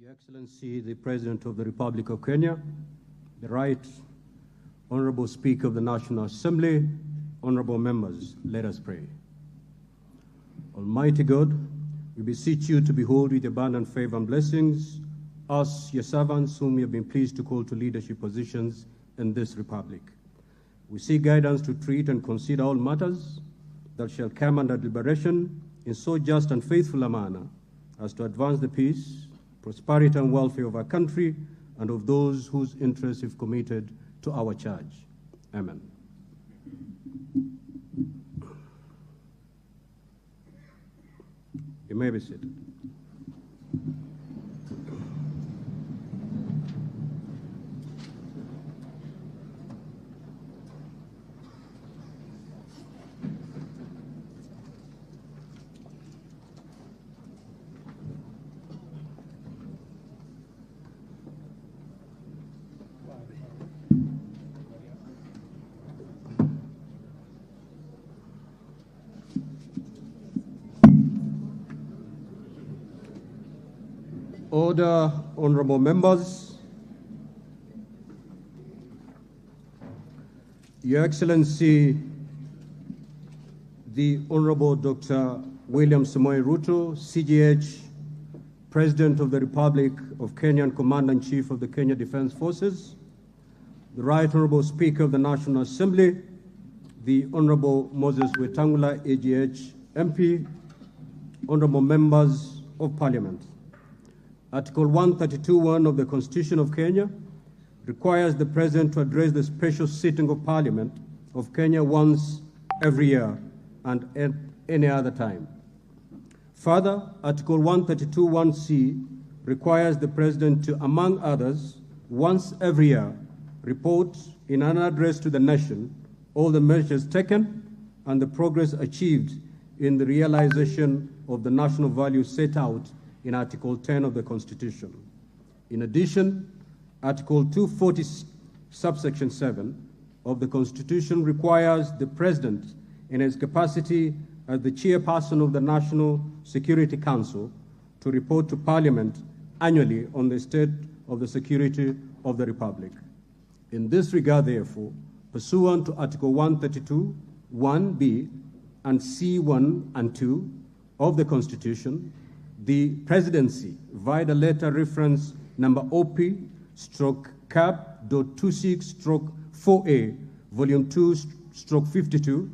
Your Excellency, the President of the Republic of Kenya, the Right Honorable Speaker of the National Assembly, honorable members, let us pray. Almighty God, we beseech you to behold with abundant favor and blessings us, your servants, whom you have been pleased to call to leadership positions in this republic. We seek guidance to treat and consider all matters that shall come under deliberation in so just and faithful a manner as to advance the peace, prosperity, and welfare of our country and of those whose interests we've committed to our charge. Amen. You may be seated. Order, honorable members. Your Excellency, the Honorable Dr. Wlliam Ruto, CGH, President of the Republic of Kenya and Commander-in-Chief of the Kenya Defense Forces, the Right Honorable Speaker of the National Assembly, the Honorable Moses Wetangula, AGH, MP, honorable members of Parliament. Article 132(1) of the Constitution of Kenya requires the President to address the special sitting of Parliament of Kenya once every year and at any other time. Further, Article 132(1)(c) requires the President to, among others, once every year, report in an address to the nation all the measures taken and the progress achieved in the realization of the national values set out in Article 10 of the Constitution. In addition, Article 240, subsection 7 of the Constitution requires the President, in his capacity as the chairperson of the National Security Council, to report to Parliament annually on the state of the security of the Republic. In this regard, therefore, pursuant to Article 132, 1b and C1 and 2 of the Constitution, the Presidency, via the letter reference number OP/CAP.26/4A, Volume 2/52,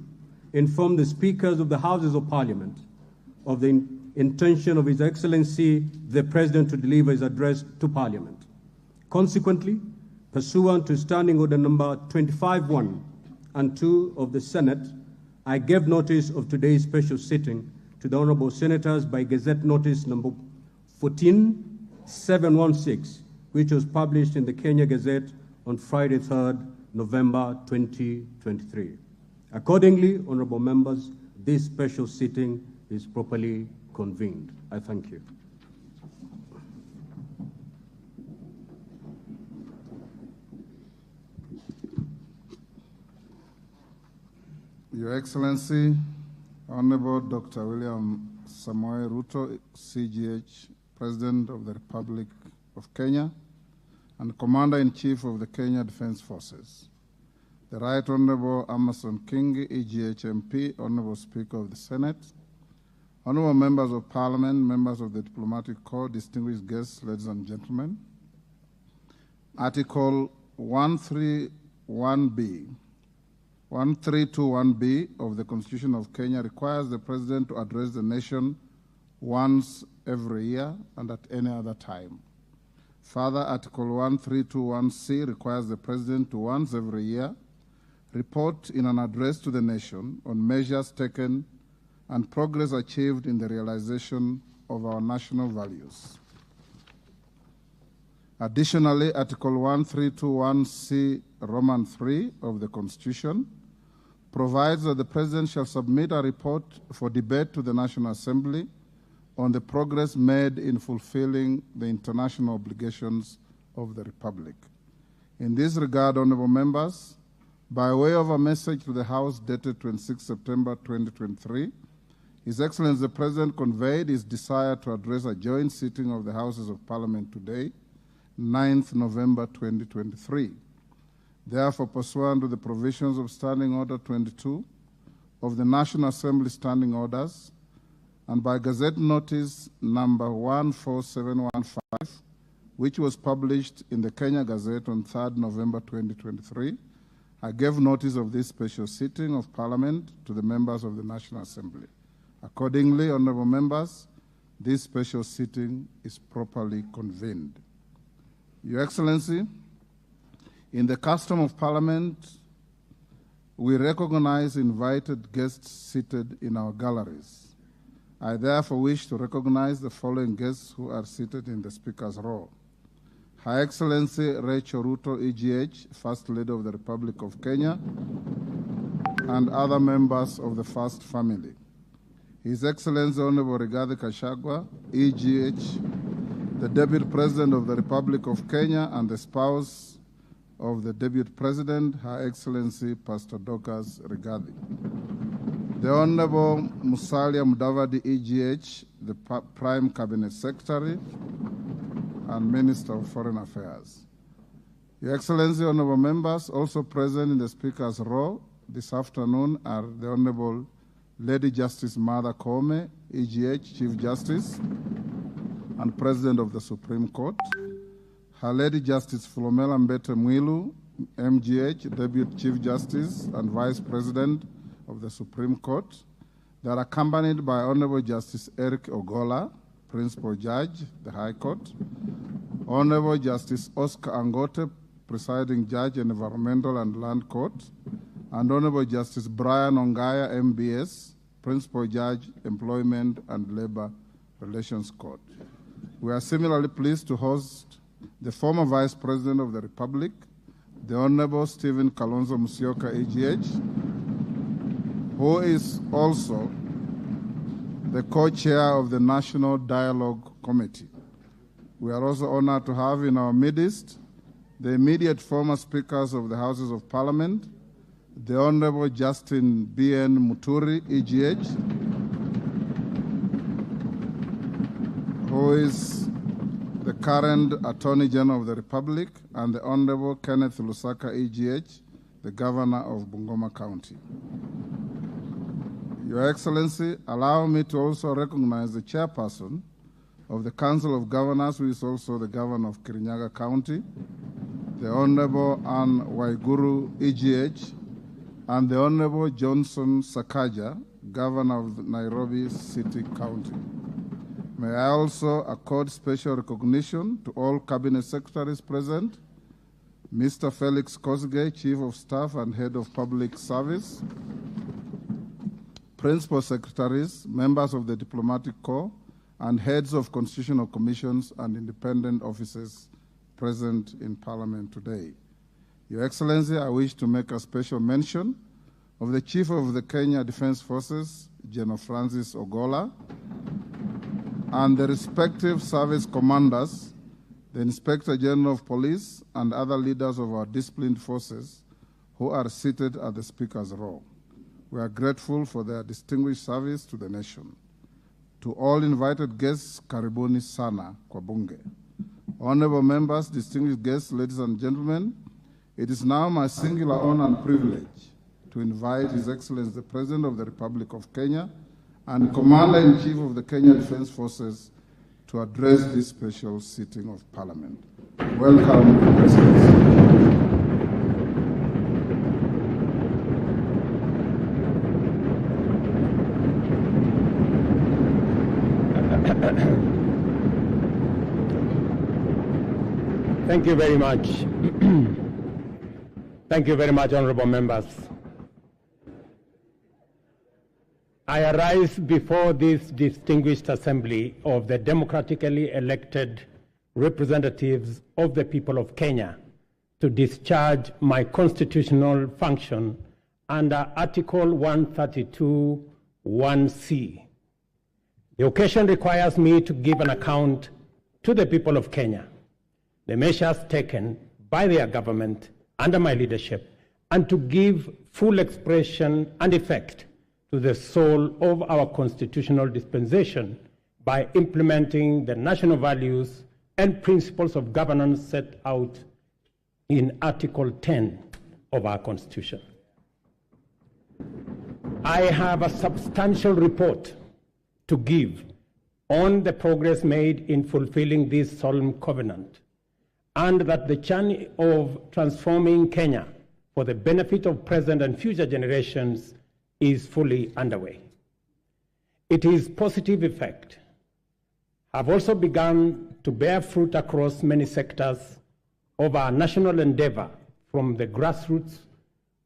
informed the Speakers of the Houses of Parliament of the intention of His Excellency the President to deliver his address to Parliament. Consequently, pursuant to Standing Order number 25(1) and 2 of the Senate, I gave notice of today's special sitting to the honorable senators by Gazette Notice number 14716, which was published in the Kenya Gazette on Friday, 3rd November 2023. Accordingly, honorable members, this special sitting is properly convened. I thank you. Your Excellency, Honorable Dr. Wlliam Ruto, CGH, President of the Republic of Kenya and Commander-in-Chief of the Kenya Defense Forces, the Right Honorable Amason Kingi, AGH MP, Honorable Speaker of the Senate, honorable members of Parliament, members of the Diplomatic Corps, distinguished guests, ladies and gentlemen. Article 131(b) of the Constitution of Kenya requires the President to address the nation once every year and at any other time. Further, Article 132(1)(c) requires the President to once every year report in an address to the nation on measures taken and progress achieved in the realization of our national values. Additionally, Article 132(1)(c) Roman 3 of the Constitution provides that the President shall submit a report for debate to the National Assembly on the progress made in fulfilling the international obligations of the Republic. In this regard, honorable members, by way of a message to the House dated 26 September 2023, His Excellency the President conveyed his desire to address a joint sitting of the Houses of Parliament today, 9th November 2023. Therefore, pursuant to the provisions of Standing Order 22 of the National Assembly Standing Orders, and by Gazette Notice number 14715, which was published in the Kenya Gazette on 3rd November 2023, I gave notice of this special sitting of Parliament to the members of the National Assembly. Accordingly, honorable members, this special sitting is properly convened. Your Excellency, in the custom of Parliament, we recognize invited guests seated in our galleries. I therefore wish to recognize the following guests who are seated in the Speaker's row. Her Excellency Rachel Ruto, EGH, First Lady of the Republic of Kenya, and other members of the First Family. His Excellency Honorable Rigathi Gachagua, EGH, the Deputy President of the Republic of Kenya and the spouse of the Deputy President, Her Excellency Pastor Dorcas Rigathi. The Honorable Musalia Mudavadi, EGH, the Prime Cabinet Secretary and Minister of Foreign Affairs. Your Excellency, honorable members, also present in the Speaker's row this afternoon are the Honorable Lady Justice Martha Koome, EGH, Chief Justice and President of the Supreme Court, Her Lady Justice Philomena Mbete Mwilu, MGH, Deputy Chief Justice and Vice President of the Supreme Court. They are accompanied by Honorable Justice Eric Ogola, Principal Judge, the High Court, Honorable Justice Oscar Angote, Presiding Judge in Environmental and Land Court, and Honorable Justice Brian Ongaya, MBS, Principal Judge, Employment and Labor Relations Court. We are similarly pleased to host the former Vice President of the Republic, the Honorable Stephen Kalonzo Musyoka, EGH, who is also the co-chair of the National Dialogue Committee. We are also honored to have in our midst the immediate former speakers of the Houses of Parliament, the Honorable Justin B.N. Muturi, EGH, who is the current Attorney General of the Republic, and the Honorable Kenneth Lusaka, EGH, the Governor of Bungoma County. Your Excellency, allow me to also recognize the chairperson of the Council of Governors, who is also the Governor of Kirinyaga County, the Honorable Anne Waiguru, EGH, and the Honorable Johnson Sakaja, Governor of Nairobi City County. May I also accord special recognition to all Cabinet Secretaries present, Mr. Felix Kosgei, Chief of Staff and Head of Public Service, Principal Secretaries, members of the Diplomatic Corps, and heads of constitutional commissions and independent offices present in Parliament today. Your Excellency, I wish to make a special mention of the Chief of the Kenya Defence Forces, General Francis Ogola, and the respective service commanders, the Inspector General of Police, and other leaders of our disciplined forces who are seated at the Speaker's row. We are grateful for their distinguished service to the nation. To all invited guests, karibuni sana kwa bunge. Honorable members, distinguished guests, ladies and gentlemen, it is now my singular honor and privilege to invite His Excellency the President of the Republic of Kenya and Commander-in-Chief of the Kenya Defence Forces to address this special sitting of Parliament. Welcome, Your Excellency. Thank you very much. Thank you very much, honorable members. I arise before this distinguished assembly of the democratically elected representatives of the people of Kenya to discharge my constitutional function under Article 132(1)(c). The occasion requires me to give an account to the people of Kenya, the measures taken by their government under my leadership, and to give full expression and effect to the soul of our constitutional dispensation by implementing the national values and principles of governance set out in Article 10 of our Constitution. I have a substantial report to give on the progress made in fulfilling this solemn covenant, and that the journey of transforming Kenya for the benefit of present and future generations is fully underway. Its positive effect have also begun to bear fruit across many sectors of our national endeavor, from the grassroots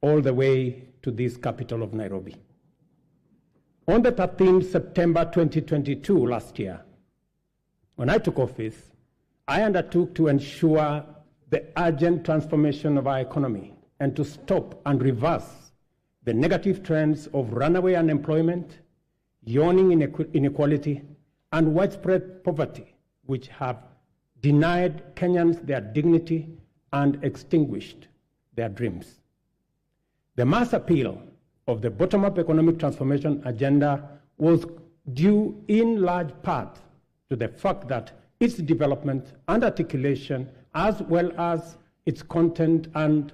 all the way to this capital of Nairobi. On the 13th September 2022, last year, when I took office, I undertook to ensure the urgent transformation of our economy and to stop and reverse the negative trends of runaway unemployment, yawning inequality, and widespread poverty, which have denied Kenyans their dignity and extinguished their dreams. The mass appeal of the bottom-up economic transformation agenda was due in large part to the fact that its development and articulation, as well as its content and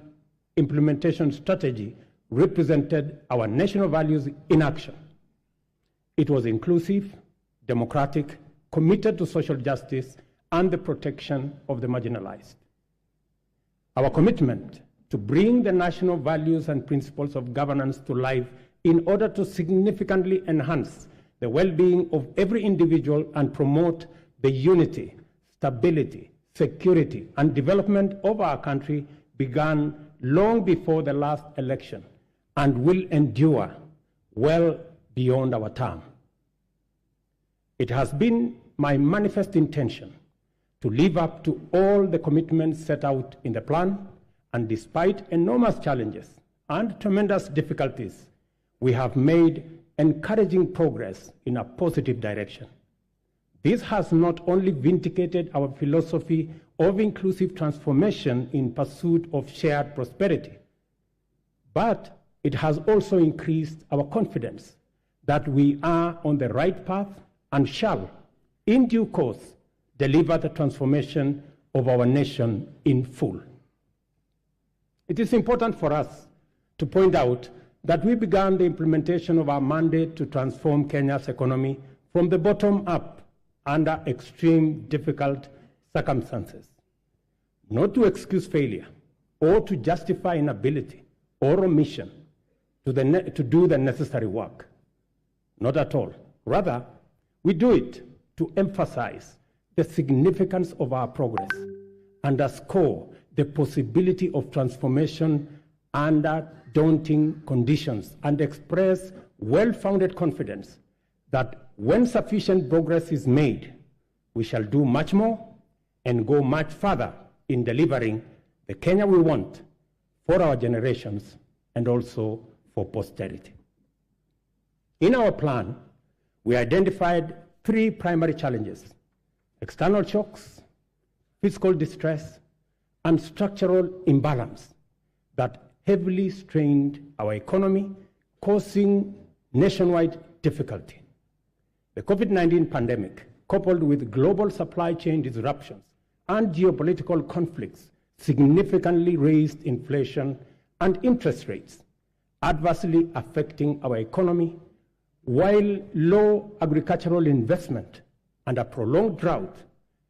implementation strategy, represented our national values in action. It was inclusive, democratic, committed to social justice and the protection of the marginalized. Our commitment to bring the national values and principles of governance to life in order to significantly enhance the well-being of every individual and promote the unity, stability, security, and development of our country began long before the last election and will endure well beyond our term. It has been my manifest intention to live up to all the commitments set out in the plan, and despite enormous challenges and tremendous difficulties, we have made encouraging progress in a positive direction. This has not only vindicated our philosophy of inclusive transformation in pursuit of shared prosperity, but it has also increased our confidence that we are on the right path and shall, in due course, deliver the transformation of our nation in full. It is important for us to point out that we began the implementation of our mandate to transform Kenya's economy from the bottom up under extreme difficult circumstances, not to excuse failure or to justify inability or omission to do the necessary work. Not at all. Rather, we do it to emphasize the significance of our progress, underscore the possibility of transformation under daunting conditions, and express well-founded confidence that when sufficient progress is made, we shall do much more and go much further in delivering the Kenya we want for our generations and also for posterity. In our plan, we identified three primary challenges: external shocks, fiscal distress, and structural imbalance that heavily strained our economy, causing nationwide difficulty. The COVID-19 pandemic, coupled with global supply chain disruptions and geopolitical conflicts, significantly raised inflation and interest rates, adversely affecting our economy, while low agricultural investment and a prolonged drought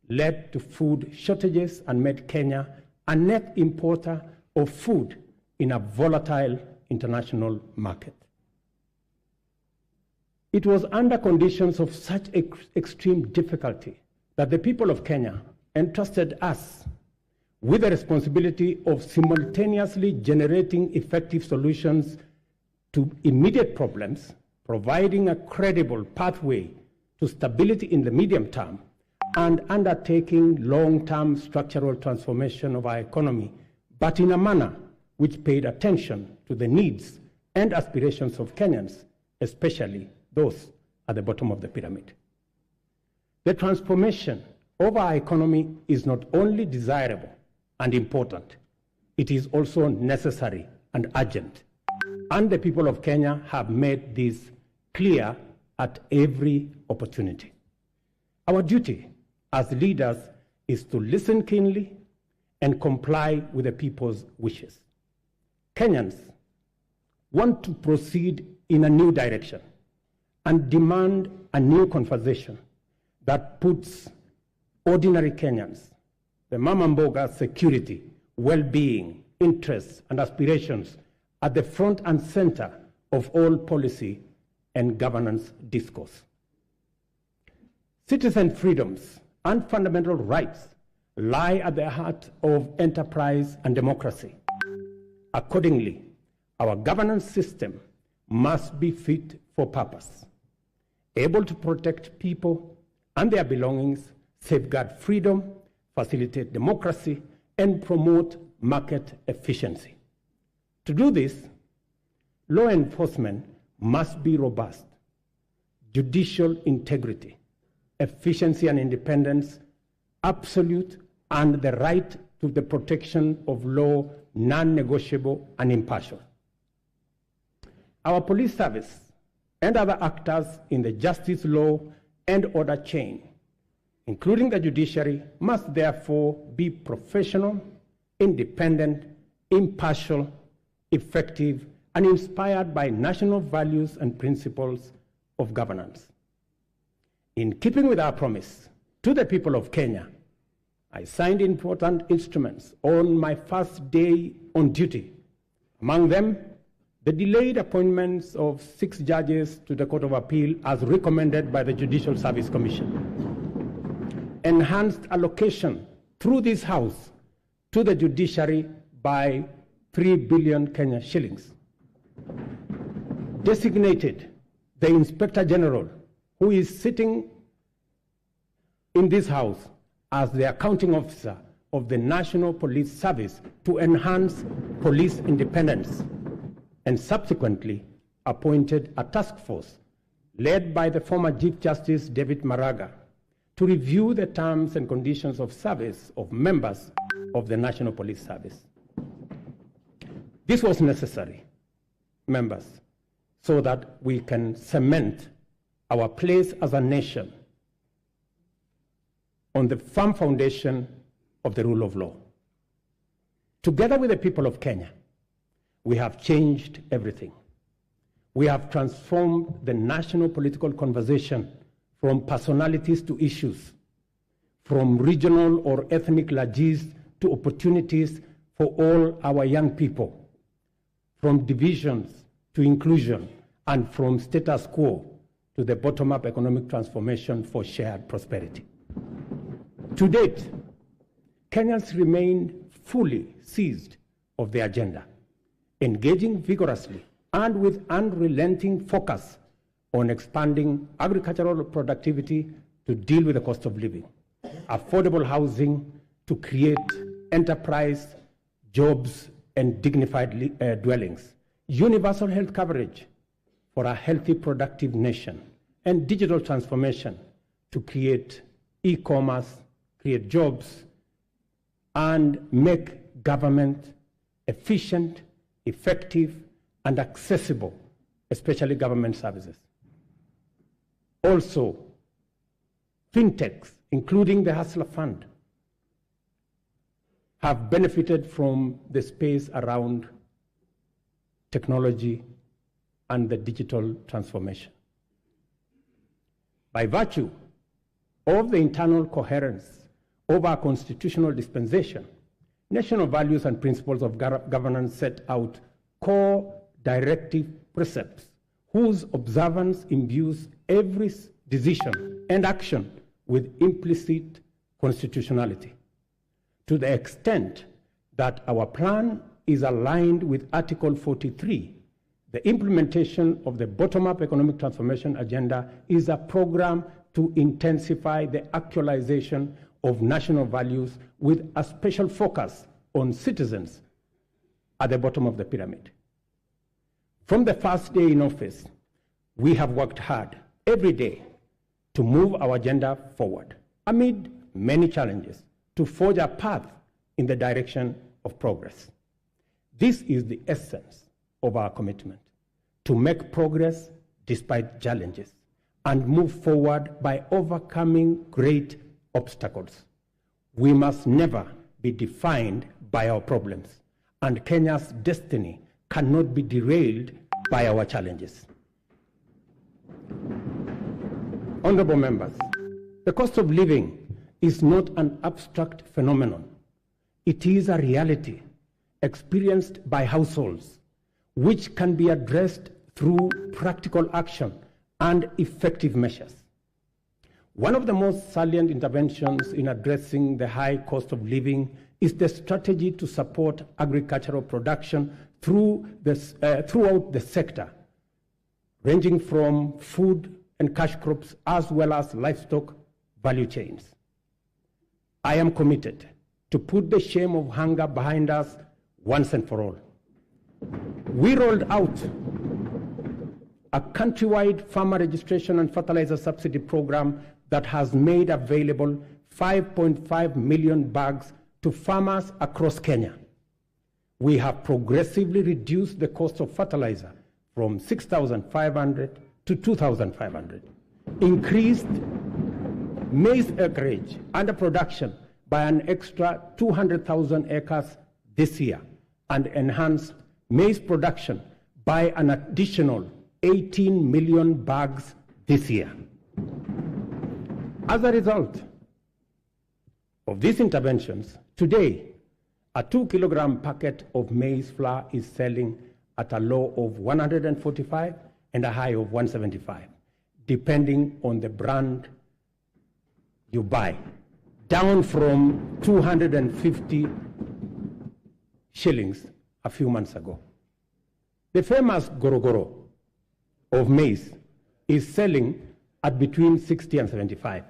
led to food shortages and made Kenya a net importer of food in a volatile international market. It was under conditions of such extreme difficulty that the people of Kenya entrusted us with the responsibility of simultaneously generating effective solutions to immediate problems, providing a credible pathway to stability in the medium term, and undertaking long-term structural transformation of our economy, but in a manner which paid attention to the needs and aspirations of Kenyans, especially those at the bottom of the pyramid. The transformation of our economy is not only desirable and important, it is also necessary and urgent. and the people of Kenya have made this clear at every opportunity. Our duty as leaders is to listen keenly and comply with the people's wishes. Kenyans want to proceed in a new direction and demand a new conversation that puts ordinary Kenyans, the mama mboga security, well-being, interests, and aspirations at the front and center of all policy and governance discourse. Citizen freedoms and fundamental rights lie at the heart of enterprise and democracy. Accordingly, our governance system must be fit for purpose, able to protect people and their belongings, safeguard freedom, facilitate democracy, and promote market efficiency. To do this, law enforcement must be robust, judicial integrity, efficiency and independence, absolute, and the right to the protection of law non-negotiable and impartial. Our police service and other actors in the justice, law, and order chain, including the judiciary, must therefore be professional, independent, impartial, effective, and inspired by national values and principles of governance. In keeping with our promise to the people of Kenya, I signed important instruments on my first day on duty. Among them, the delayed appointments of 6 judges to the Court of Appeal as recommended by the Judicial Service Commission. Enhanced allocation through this House to the judiciary by 3 billion Kenya shillings. Designated the Inspector General, who is sitting in this House as the accounting officer of the National Police Service to enhance police independence, and subsequently appointed a task force led by the former Chief Justice David Maraga to review the terms and conditions of service of members of the National Police Service. This was necessary, members, so that we can cement our place as a nation on the firm foundation of the rule of law. Together with the people of Kenya, we have changed everything. We have transformed the national political conversation from personalities to issues, from regional or ethnic largesse to opportunities for all our young people, from divisions to inclusion, and from status quo to the bottom-up economic transformation for shared prosperity. To date, Kenyans remain fully seized of the agenda, engaging vigorously and with unrelenting focus on expanding agricultural productivity to deal with the cost of living, affordable housing to create enterprise, jobs, and dignified dwellings, universal health coverage for a healthy, productive nation, and digital transformation to create e-commerce, create jobs, and make government efficient, effective, and accessible, especially government services. Also, fintechs, including the Hustler Fund, have benefited from the space around technology and the digital transformation. By virtue of the internal coherence of our constitutional dispensation, national values and principles of governance set out core directive precepts whose observance imbues every decision and action with implicit constitutionality. To the extent that our plan is aligned with Article 43, the implementation of the bottom-up economic transformation agenda is a program to intensify the actualization of national values with a special focus on citizens at the bottom of the pyramid. From the first day in office, we have worked hard every day to move our agenda forward amid many challenges to forge a path in the direction of progress. This is the essence of our commitment to make progress despite challenges and move forward by overcoming great obstacles. We must never be defined by our problems, and Kenya's destiny cannot be derailed by our challenges. Honorable members, the cost of living is not an abstract phenomenon. It is a reality experienced by households, which can be addressed through practical action and effective measures. One of the most salient interventions in addressing the high cost of living is the strategy to support agricultural production throughout the sector, ranging from food and cash crops as well as livestock value chains. I am committed to put the shame of hunger behind us once and for all. We rolled out a countrywide farmer registration and fertilizer subsidy program that has made available 5.5 million bags to farmers across Kenya. We have progressively reduced the cost of fertilizer from 6,500 to 2,500, increased maize acreage under production by an extra 200,000 acres this year, and enhanced maize production by an additional 18 million bags this year. As a result of these interventions, today, a 2-kilogram packet of maize flour is selling at a low of 145 and a high of 175, depending on the brand you buy, down from 250 shillings a few months ago. The famous gorogoro of maize is selling at between 60 and 75.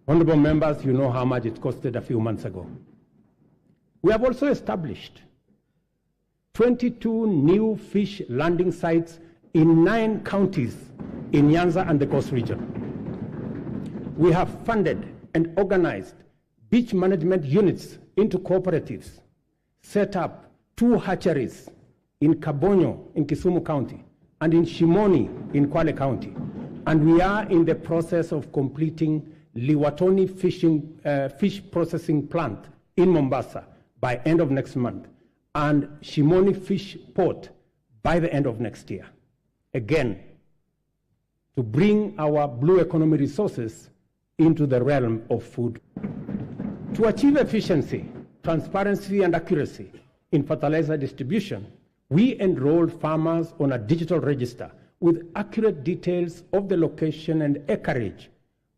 Honorable members, you know how much it costed a few months ago. We have also established 22 new fish landing sites in 9 counties in Nyanza and the Coast region. We have funded and organized beach management units into cooperatives, set up 2 hatcheries in Kabonyo in Kisumu County and in Shimoni in Kwale County. And we are in the process of completing Liwatoni fish processing plant in Mombasa by end of next month, and Shimoni Fish Port by the end of next year. Again, to bring our blue economy resources into the realm of food. To achieve efficiency, transparency, and accuracy in fertilizer distribution, we enroll farmers on a digital register with accurate details of the location and acreage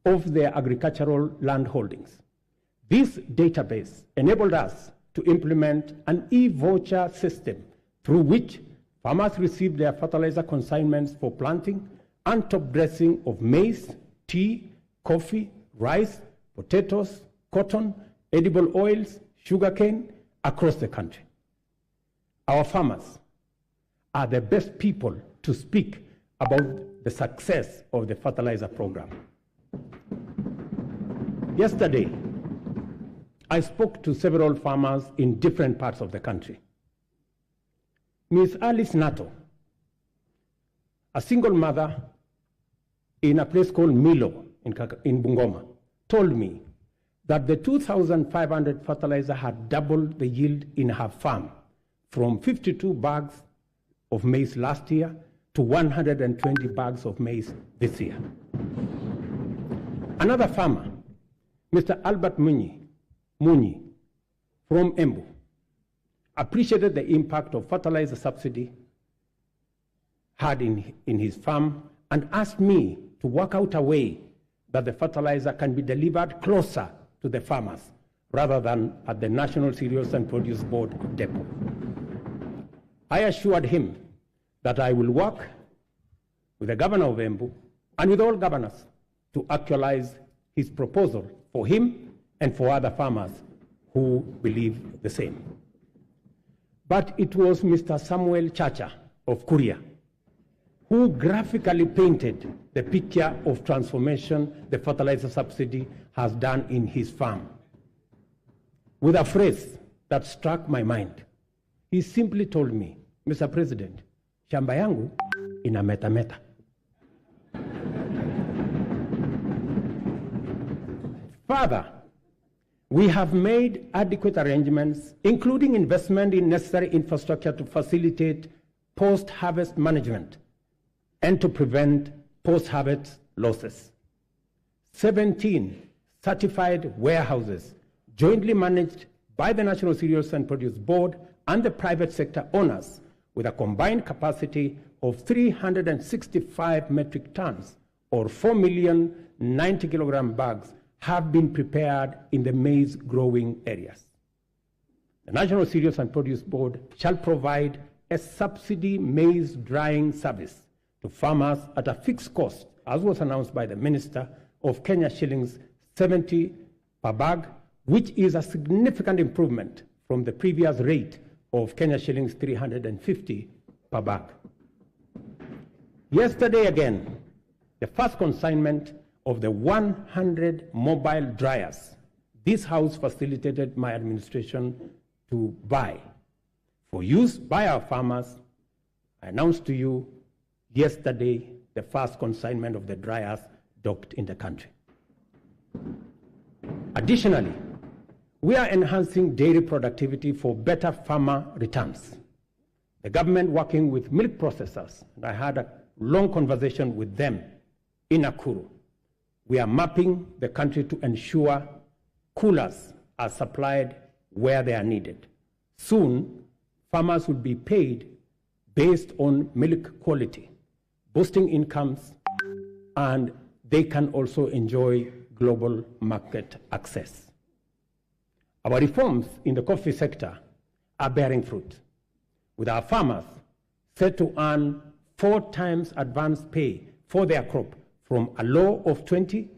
of their agricultural land holdings. This database enabled us to implement an e-voucher system through which farmers receive their fertilizer consignments for planting and top dressing of maize, tea, coffee, rice, potatoes, cotton, edible oils, sugarcane across the country. Our farmers are the best people to speak about the success of the fertilizer program. Yesterday, I spoke to several farmers in different parts of the country. Ms. Alice Nato, a single mother in a place called Milo in Bungoma, told me that the 2,500 fertilizer had doubled the yield in her farm from 52 bags of maize last year to 120 bags of maize this year. Another farmer, Mr. Albert Munyi from Embu, appreciated the impact of fertilizer subsidy had in his farm and asked me to work out a way that the fertilizer can be delivered closer to the farmers rather than at the National Cereals and Produce Board depot. I assured him that I will work with the governor of Embu and with all governors to actualize his proposal for him and for other farmers who believe the same. But it was Mr. Samuel Chacha of Kuria who graphically painted the picture of transformation the fertilizer subsidy has done in his farm. With a phrase that struck my mind, he simply told me Mr. President, shamba yangu inametameta. Further, we have made adequate arrangements, including investment in necessary infrastructure to facilitate post-harvest management and to prevent post-harvest losses. 17 certified warehouses jointly managed by the National Cereals and Produce Board and the private sector owners with a combined capacity of 365 metric tons or 4,090 kilogram bags have been prepared in the maize growing areas. The National Cereals and Produce Board shall provide a subsidy maize drying service to farmers at a fixed cost, as was announced by the Minister, of Kenya shillings 70 per bag, which is a significant improvement from the previous rate of Kenya shillings 350 per bag. Yesterday again, the first consignment of the 100 mobile dryers this House facilitated my administration to buy for use by our farmers. I announced to you yesterday the first consignment of the dryers docked in the country. Additionally, we are enhancing dairy productivity for better farmer returns. The government, working with milk processors, and I had a long conversation with them in Nakuru, we are mapping the country to ensure coolers are supplied where they are needed. Soon, farmers will be paid based on milk quality, boosting incomes, and they can also enjoy global market access. Our reforms in the coffee sector are bearing fruit, with our farmers set to earn 4 times advance pay for their crop, from a low of 20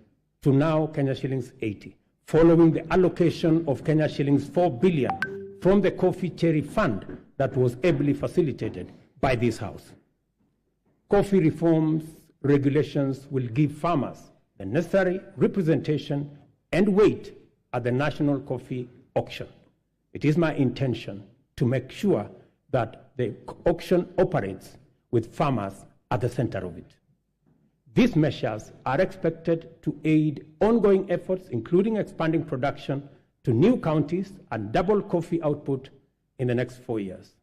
to now Kenya shillings 80, following the allocation of Kenya shillings 4 billion from the Coffee Cherry Fund that was ably facilitated by this House. Coffee reforms regulations will give farmers the necessary representation and weight at the national coffee auction. It is my intention to make sure that the auction operates with farmers at the center of it. These measures are expected to aid ongoing efforts, including expanding production to new counties and double coffee output in the next 4 years.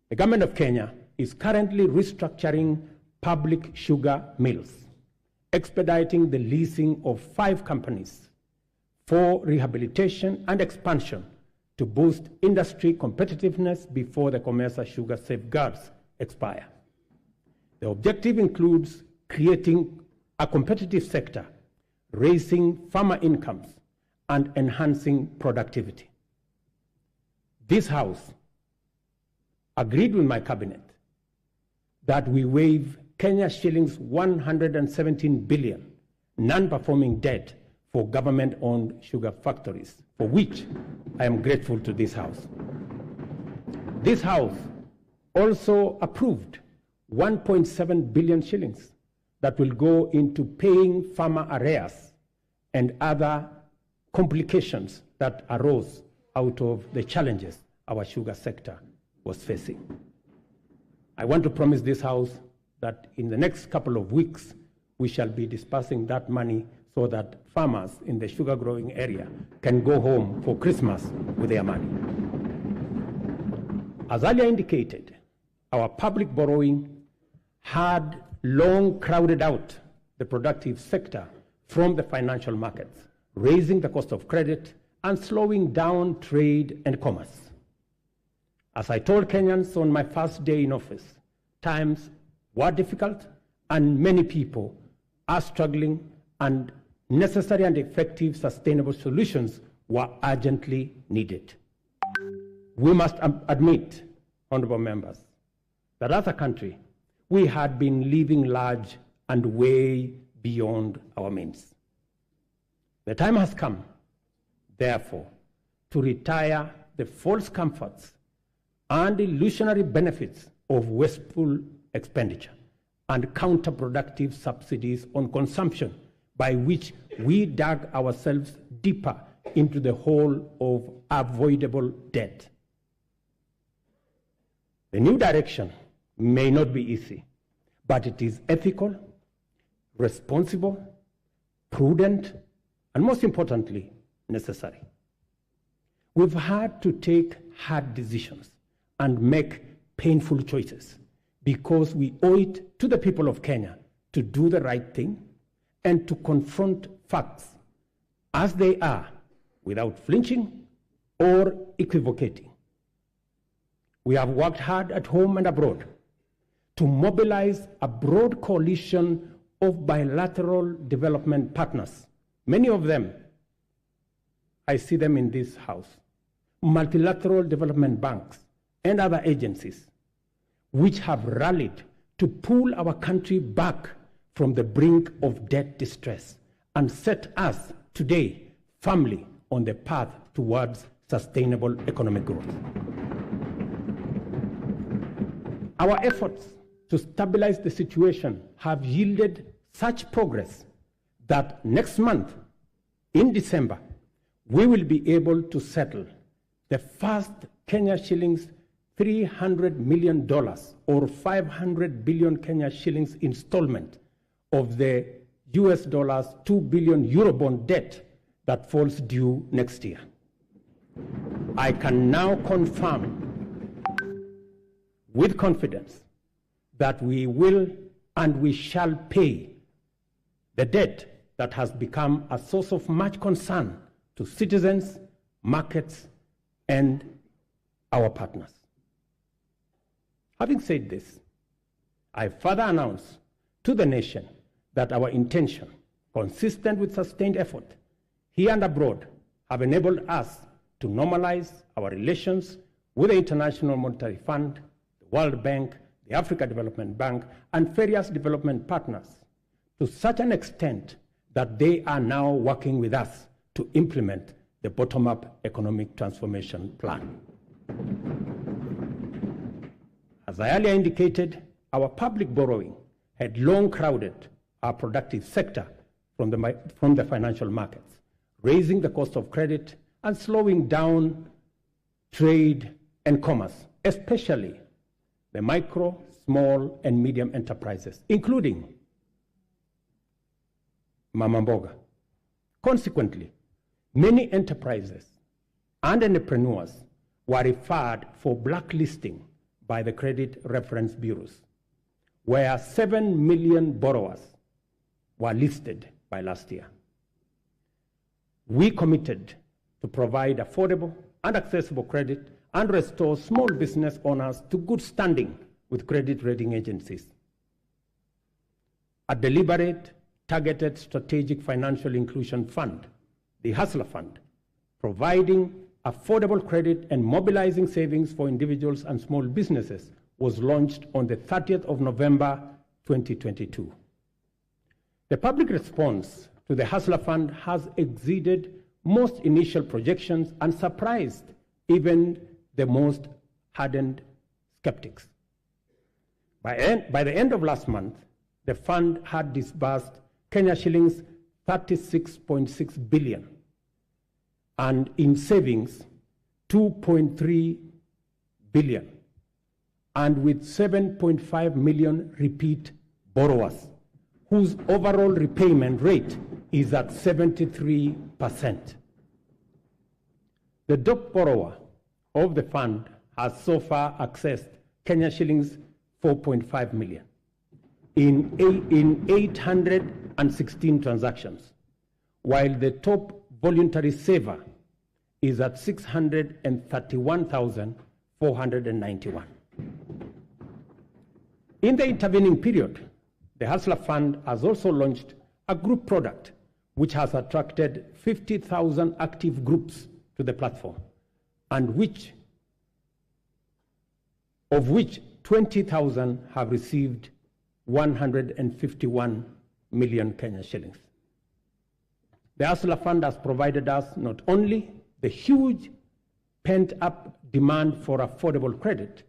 The government of Kenya is currently restructuring public sugar mills, expediting the leasing of 5 companies for rehabilitation and expansion to boost industry competitiveness before the COMESA sugar safeguards expire. The objective includes creating a competitive sector, raising farmer incomes, and enhancing productivity. This House agreed with my cabinet that we waive Kenya shillings 117 billion non-performing debt for government-owned sugar factories, for which I am grateful to this House. This House also approved 1.7 billion shillings that will go into paying farmer arrears and other complications that arose out of the challenges our sugar sector was facing. I want to promise this House that in the next couple of weeks, we shall be dispersing that money so that farmers in the sugar growing area can go home for Christmas with their money. As earlier indicated, our public borrowing had long crowded out the productive sector from the financial markets, raising the cost of credit and slowing down trade and commerce. As I told Kenyans on my first day in office, times were difficult and many people are struggling, and necessary and effective sustainable solutions were urgently needed. We must admit, honorable members, that as a country, we had been living large and way beyond our means. The time has come, therefore, to retire the false comforts and illusionary benefits of wasteful expenditure and counterproductive subsidies on consumption, by which we dug ourselves deeper into the hole of avoidable debt. The new direction may not be easy, but it is ethical, responsible, prudent, and most importantly, necessary. We've had to take hard decisions and make painful choices because we owe it to the people of Kenya to do the right thing and to confront facts as they are without flinching or equivocating. We have worked hard at home and abroad to mobilize a broad coalition of bilateral development partners. Many of them, I see them in this house, multilateral development banks and other agencies, which have rallied to pull our country back from the brink of debt distress and set us today firmly on the path towards sustainable economic growth. Our efforts to stabilize the situation have yielded such progress that next month, in December, we will be able to settle the first Kenya shillings $300 million or 500 billion Kenya shillings installment of the US dollars 2 billion Eurobond debt that falls due next year. I can now confirm with confidence that we will and we shall pay the debt that has become a source of much concern to citizens, markets, and our partners. Having said this, I further announce to the nation that our intention, consistent with sustained effort here and abroad, have enabled us to normalize our relations with the International Monetary Fund, the World Bank, the Africa Development Bank, and various development partners to such an extent that they are now working with us to implement the bottom-up economic transformation plan. As I earlier indicated, our public borrowing had long crowded our productive sector from the financial markets, raising the cost of credit and slowing down trade and commerce, especially the micro, small, and medium enterprises, including Mama Mboga. Consequently, many enterprises and entrepreneurs were referred for blacklisting by the credit reference bureaus, where 7 million borrowers were listed by last year. We committed to provide affordable and accessible credit and restore small business owners to good standing with credit rating agencies. A deliberate, targeted strategic financial inclusion fund, the Hustler Fund, providing affordable credit and mobilizing savings for individuals and small businesses, was launched on the 30th of November 2022. The public response to the Hustler Fund has exceeded most initial projections and surprised even the most hardened skeptics. By the end of last month, the fund had disbursed Kenya shillings 36.6 billion, and in savings 2.3 billion, and with 7.5 million repeat borrowers, whose overall repayment rate is at 73%. The top borrower of the fund has so far accessed Kenya shillings 4.5 million in 816 transactions, while the top voluntary saver is at 631,491. In the intervening period, the Hustler Fund has also launched a group product which has attracted 50,000 active groups to the platform, and of which 20,000 have received 151 million Kenya shillings. The Hustler Fund has provided us not only the huge pent-up demand for affordable credit,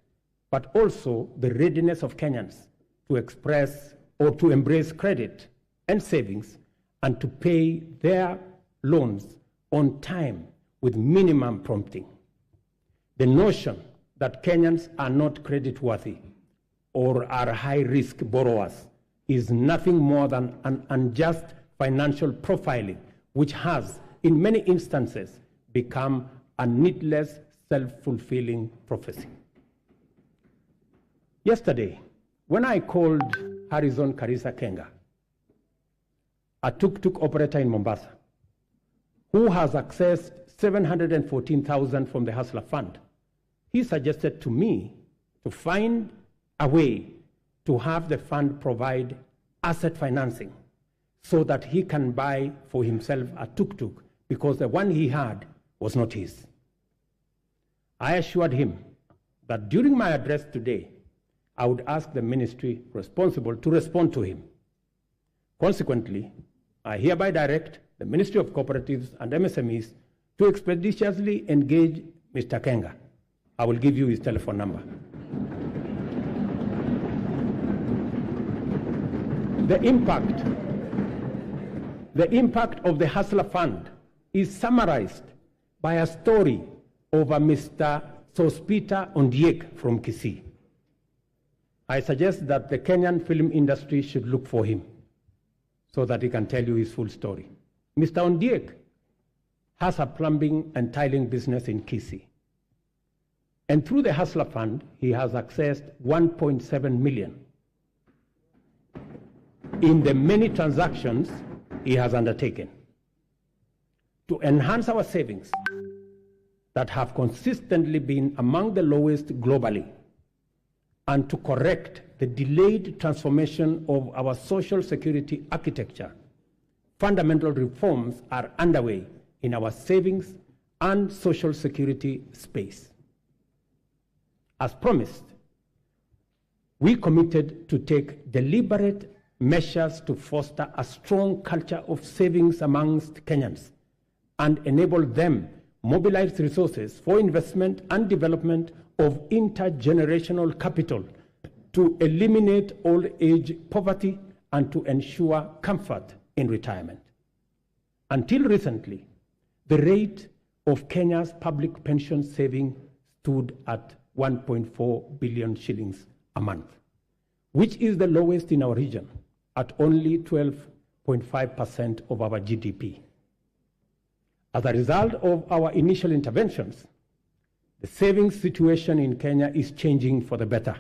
but also the readiness of Kenyans to express or to embrace credit and savings and to pay their loans on time with minimum prompting. The notion that Kenyans are not creditworthy or are high-risk borrowers is nothing more than an unjust financial profiling, which has, in many instances, become a needless, self-fulfilling prophecy. Yesterday, when I called Harrison Karisa Kenga, a tuk-tuk operator in Mombasa, who has accessed $714,000 from the Hustler Fund, he suggested to me to find a way to have the fund provide asset financing so that he can buy for himself a tuk-tuk because the one he had was not his. I assured him that during my address today, I would ask the ministry responsible to respond to him. Consequently, I hereby direct the Ministry of Cooperatives and MSMEs to expeditiously engage Mr. Kenga. I will give you his telephone number. The impact of the Hustler Fund is summarized by a story of a Mr. Sospita Ondiek from Kisii. I suggest that the Kenyan film industry should look for him so that he can tell you his full story. Mr. Ondiek has a plumbing and tiling business in Kisii. And through the Hustler Fund, he has accessed 1.7 million in the many transactions he has undertaken to enhance our savings that have consistently been among the lowest globally, and to correct the delayed transformation of our social security architecture. Fundamental reforms are underway in our savings and social security space. As promised, we committed to take deliberate measures to foster a strong culture of savings amongst Kenyans and enable them mobilize resources for investment and development of intergenerational capital to eliminate old age poverty and to ensure comfort in retirement. Until recently, the rate of Kenya's public pension saving stood at 1.4 billion shillings a month, which is the lowest in our region at only 12.5% of our GDP. As a result of our initial interventions, the savings situation in Kenya is changing for the better.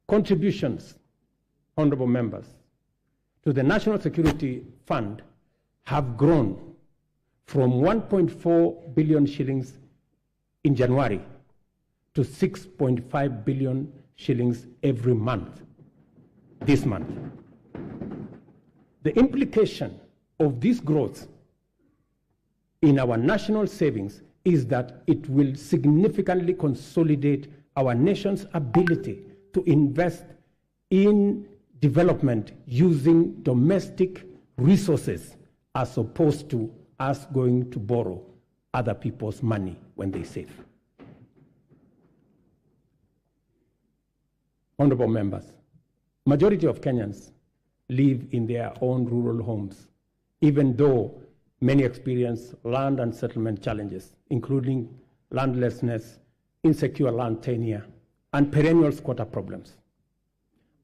Contributions, honorable members, to the National Security Fund have grown from 1.4 billion shillings in January to 6.5 billion shillings every month, this month. The implication of this growth in our national savings is that it will significantly consolidate our nation's ability to invest in development using domestic resources as opposed to us going to borrow other people's money when they save. Honorable members, majority of Kenyans live in their own rural homes, even though many experience land and settlement challenges, including landlessness, insecure land tenure, and perennial squatter problems.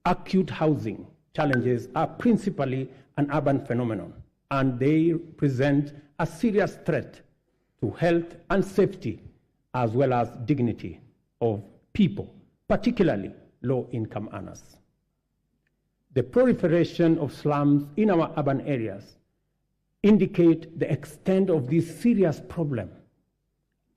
Acute housing challenges are principally an urban phenomenon, and they present a serious threat to health and safety, as well as dignity of people, particularly low-income earners. The proliferation of slums in our urban areas indicate the extent of this serious problem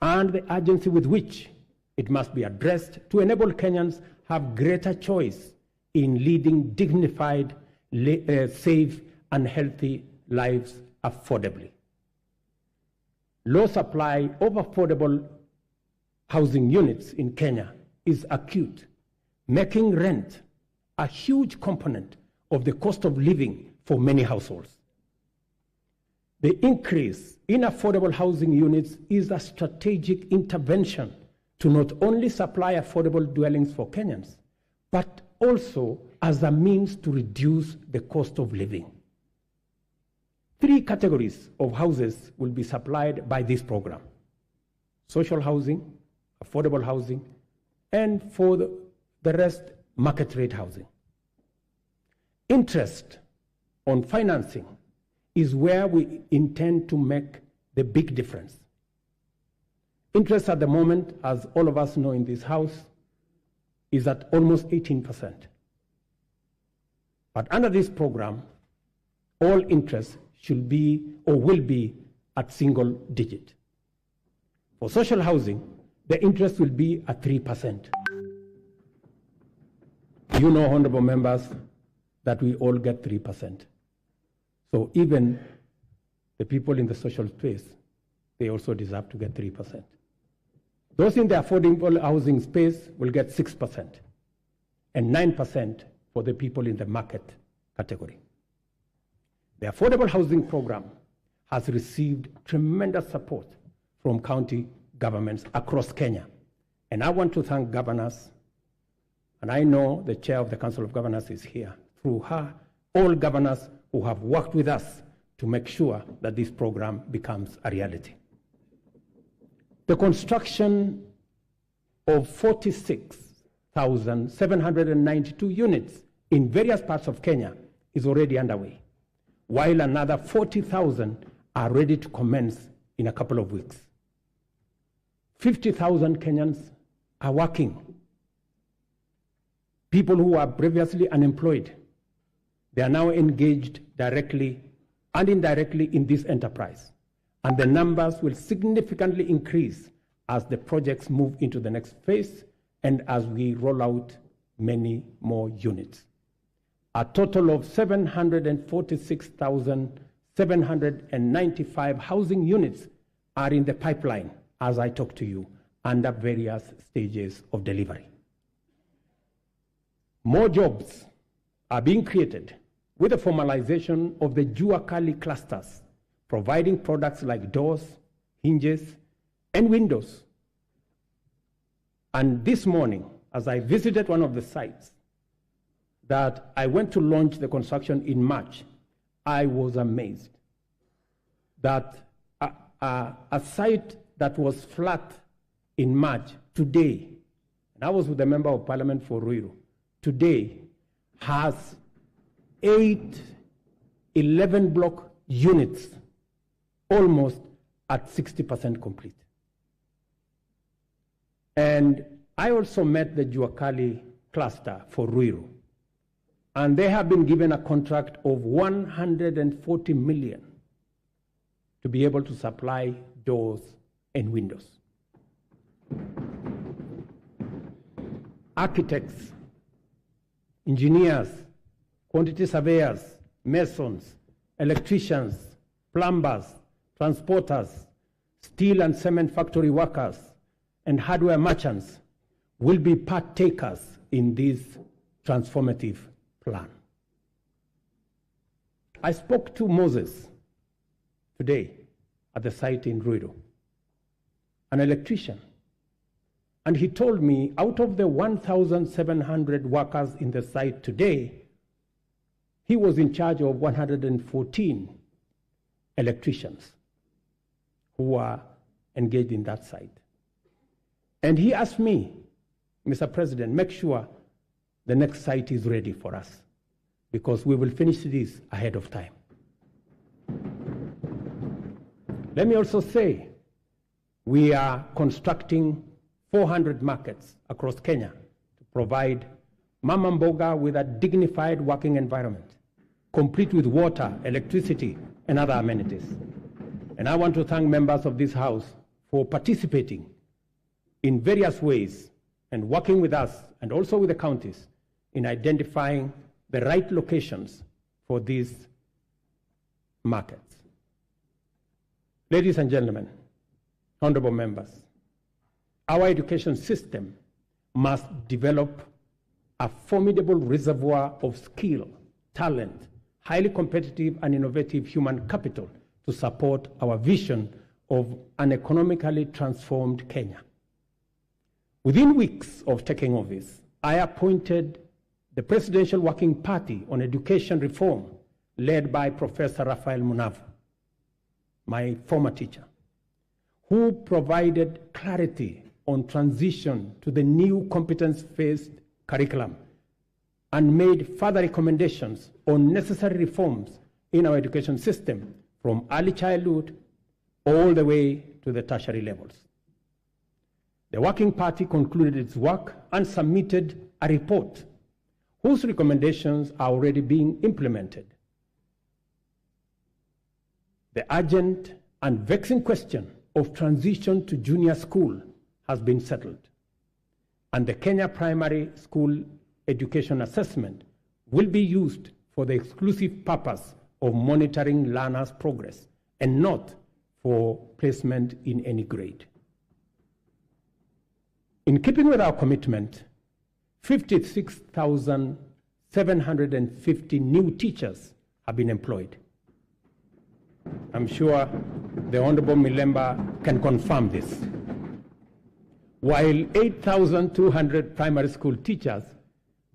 and the urgency with which it must be addressed to enable Kenyans have greater choice in leading dignified, safe, and healthy lives affordably. Low supply of affordable housing units in Kenya is acute, making rent a huge component of the cost of living for many households. The increase in affordable housing units is a strategic intervention to not only supply affordable dwellings for Kenyans, but also as a means to reduce the cost of living. 3 categories of houses will be supplied by this program: social housing, affordable housing, and for the rest, market rate housing. Interest on financing is where we intend to make the big difference. Interest at the moment, as all of us know in this house, is at almost 18%. But under this program, all interest should be or will be at single digit. For social housing, the interest will be at 3%. You know, honorable members, that we all get 3%. So even the people in the social space, they also deserve to get 3%. Those in the affordable housing space will get 6% and 9% for the people in the market category. The affordable housing program has received tremendous support from county governments across Kenya. And I want to thank governors, and I know the chair of the Council of Governors is here, through her, all governors who have worked with us to make sure that this program becomes a reality. The construction of 46,792 units in various parts of Kenya is already underway, while another 40,000 are ready to commence in a couple of weeks. 50,000 Kenyans are working. People who are previously unemployed, they are now engaged directly and indirectly in this enterprise. And the numbers will significantly increase as the projects move into the next phase and as we roll out many more units. A total of 746,795 housing units are in the pipeline as I talk to you under various stages of delivery. More jobs are being created with the formalization of the Jua Kali clusters, providing products like doors, hinges, and windows. And this morning, as I visited one of the sites that I went to launch the construction in March, I was amazed that a site that was flat in March today, and I was with the Member of Parliament for Ruto, today has 8 11-block units, almost at 60% complete. And I also met the Jua Kali cluster for Ruto, and they have been given a contract of 140 million to be able to supply doors and windows. Architects, engineers, quantity surveyors, masons, electricians, plumbers, transporters, steel and cement factory workers, and hardware merchants will be partakers in this transformative plan. I spoke to Moses today at the site in Ruto, an electrician, and he told me out of the 1,700 workers in the site today, he was in charge of 114 electricians who are engaged in that site. And he asked me, Mr. President, make sure the next site is ready for us, because we will finish this ahead of time. Let me also say, we are constructing 400 markets across Kenya to provide Mama Mboga with a dignified working environment, complete with water, electricity, and other amenities. And I want to thank members of this House for participating in various ways and working with us and also with the counties in identifying the right locations for these markets. Ladies and gentlemen, honorable members, our education system must develop a formidable reservoir of skill, talent, highly competitive and innovative human capital to support our vision of an economically transformed Kenya. Within weeks of taking office, I appointed the Presidential Working Party on Education Reform, led by Professor Raphael Munavu, my former teacher, who provided clarity on transition to the new competence-based curriculum and made further recommendations on necessary reforms in our education system from early childhood all the way to the tertiary levels. The Working Party concluded its work and submitted a report whose recommendations are already being implemented. The urgent and vexing question of transition to junior school has been settled, and the Kenya Primary School Education Assessment will be used for the exclusive purpose of monitoring learners' progress and not for placement in any grade. In keeping with our commitment, 56,750 new teachers have been employed. I'm sure the Honorable Milemba can confirm this. While 8,200 primary school teachers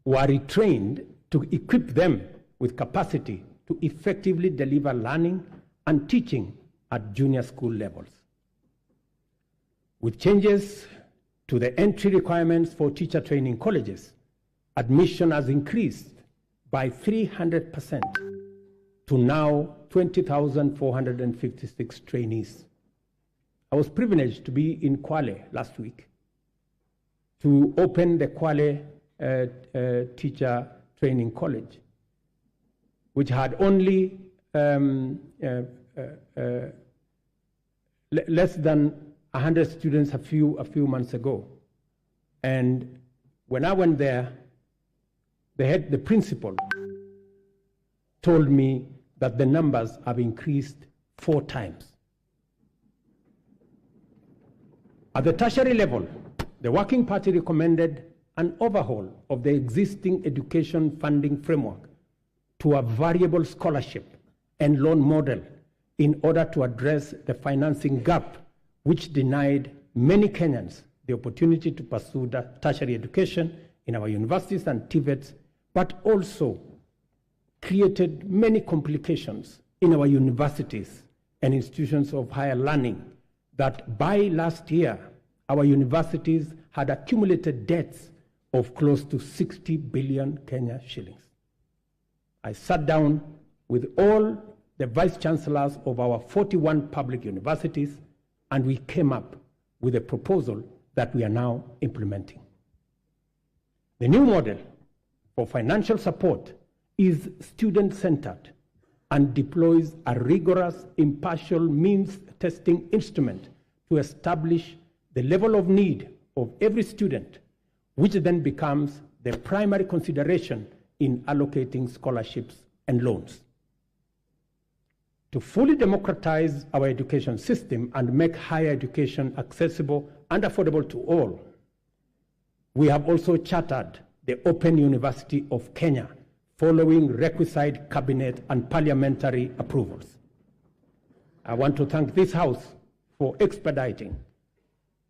were retrained to equip them with capacity to effectively deliver learning and teaching at junior school levels. With changes to the entry requirements for teacher training colleges, admission has increased by 300% to now 20,456 trainees. I was privileged to be in Kwale last week to open the Kwale Teacher Training College, which had only less than 100 students a few months ago. And when I went there, the principal told me that the numbers have increased 4 times. At the tertiary level, the Working Party recommended an overhaul of the existing education funding framework to a variable scholarship and loan model in order to address the financing gap which denied many Kenyans the opportunity to pursue tertiary education in our universities and TVETs, but also created many complications in our universities and institutions of higher learning that by last year, our universities had accumulated debts of close to 60 billion Kenya shillings. I sat down with all the vice chancellors of our 41 public universities, and we came up with a proposal that we are now implementing. The new model for financial support is student-centered and deploys a rigorous, impartial means testing instrument to establish the level of need of every student, which then becomes the primary consideration in allocating scholarships and loans. To fully democratize our education system and make higher education accessible and affordable to all, we have also chartered the Open University of Kenya, following requisite cabinet and parliamentary approvals. I want to thank this House for expediting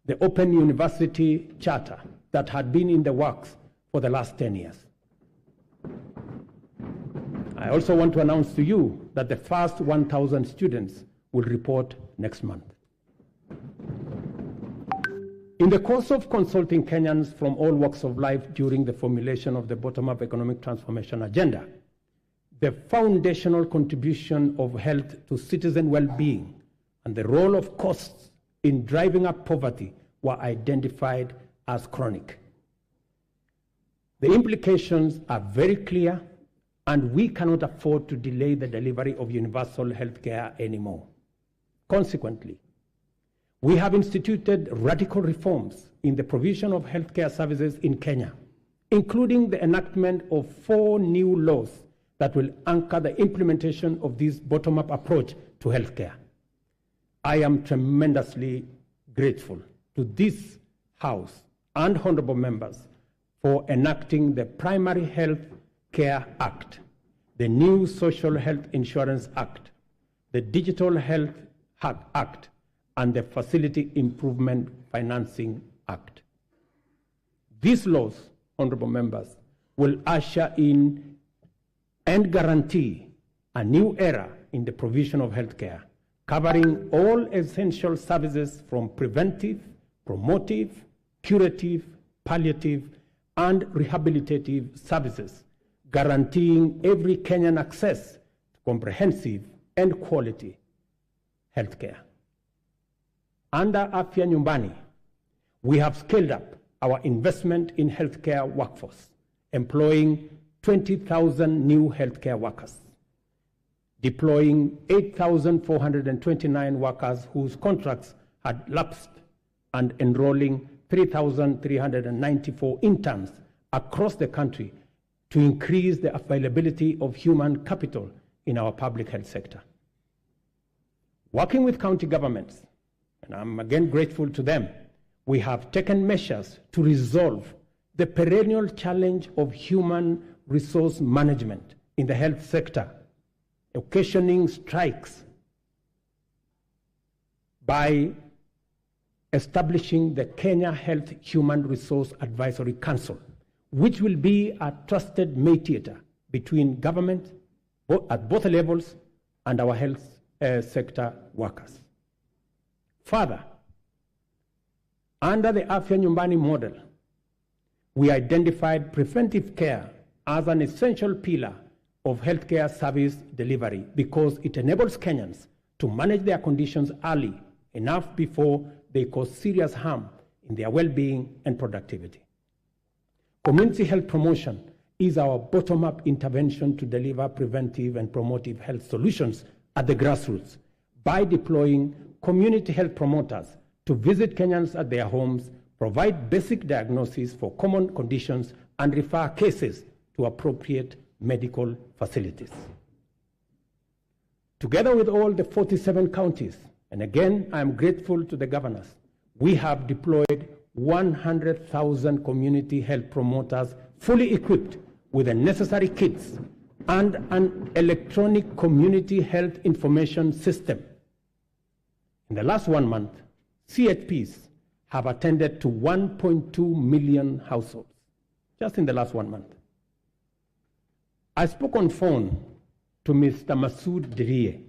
the Open University Charter that had been in the works for the last 10 years. I also want to announce to you that the first 1,000 students will report next month. In the course of consulting Kenyans from all walks of life during the formulation of the bottom-up economic transformation agenda, the foundational contribution of health to citizen well-being and the role of costs in driving up poverty were identified as chronic. The implications are very clear, and we cannot afford to delay the delivery of universal health care anymore. Consequently, we have instituted radical reforms in the provision of healthcare services in Kenya, including the enactment of 4 new laws that will anchor the implementation of this bottom-up approach to healthcare. I am tremendously grateful to this House and honorable members for enacting the Primary Health Care Act, the new Social Health Insurance Act, the Digital Health Act, and the Facility Improvement Financing Act. These laws, honorable members, will usher in and guarantee a new era in the provision of healthcare, covering all essential services from preventive, promotive, curative, palliative, and rehabilitative services, guaranteeing every Kenyan access to comprehensive and quality healthcare. Under Afya Nyumbani, we have scaled up our investment in healthcare workforce, employing 20,000 new healthcare workers, deploying 8,429 workers whose contracts had lapsed, and enrolling 3,394 interns across the country to increase the availability of human capital in our public health sector. Working with county governments, and I'm again grateful to them, we have taken measures to resolve the perennial challenge of human resource management in the health sector, occasioning strikes, by establishing the Kenya Health Human Resource Advisory Council, which will be a trusted mediator between government at both levels and our health sector workers. Further, under the Afya Nyumbani model, we identified preventive care as an essential pillar of healthcare service delivery because it enables Kenyans to manage their conditions early enough before they cause serious harm in their well-being and productivity. Community health promotion is our bottom-up intervention to deliver preventive and promotive health solutions at the grassroots by deploying community health promoters to visit Kenyans at their homes, provide basic diagnoses for common conditions, and refer cases to appropriate medical facilities. Together with all the 47 counties, and again, I am grateful to the governors, we have deployed 100,000 community health promoters fully equipped with the necessary kits and an electronic community health information system. In the last 1 month, CHPs have attended to 1.2 million households, just in the last 1 month. I spoke on phone to Mr. Masood Dirie,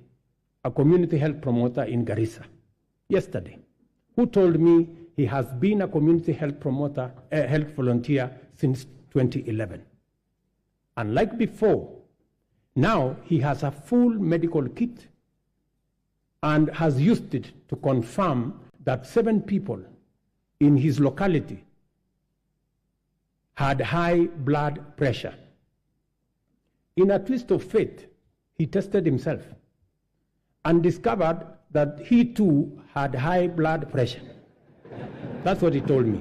a community health promoter in Garissa, yesterday, who told me he has been a community health promoter, health volunteer since 2011. Unlike before, now he has a full medical kit and has used it to confirm that 7 people in his locality had high blood pressure. In a twist of fate, he tested himself and discovered that he too had high blood pressure. That's what he told me.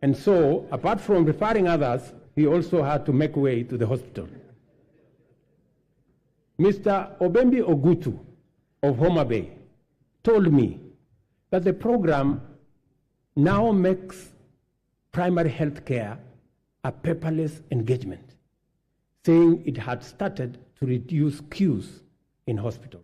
And so, apart from referring others, he also had to make way to the hospital. Mr. Obembi Ogutu of Homa Bay told me that the program now makes primary health care a paperless engagement, saying it had started to reduce queues in hospitals.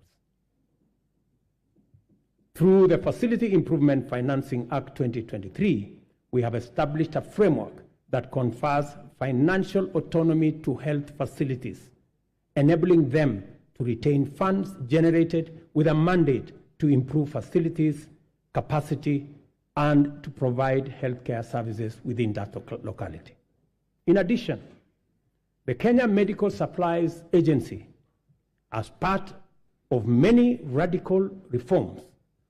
Through the Facility Improvement Financing Act 2023, we have established a framework that confers financial autonomy to health facilities, enabling them to retain funds generated with a mandate to improve facilities, capacity, and to provide healthcare services within that locality. In addition, the Kenya Medical Supplies Agency, as part of many radical reforms,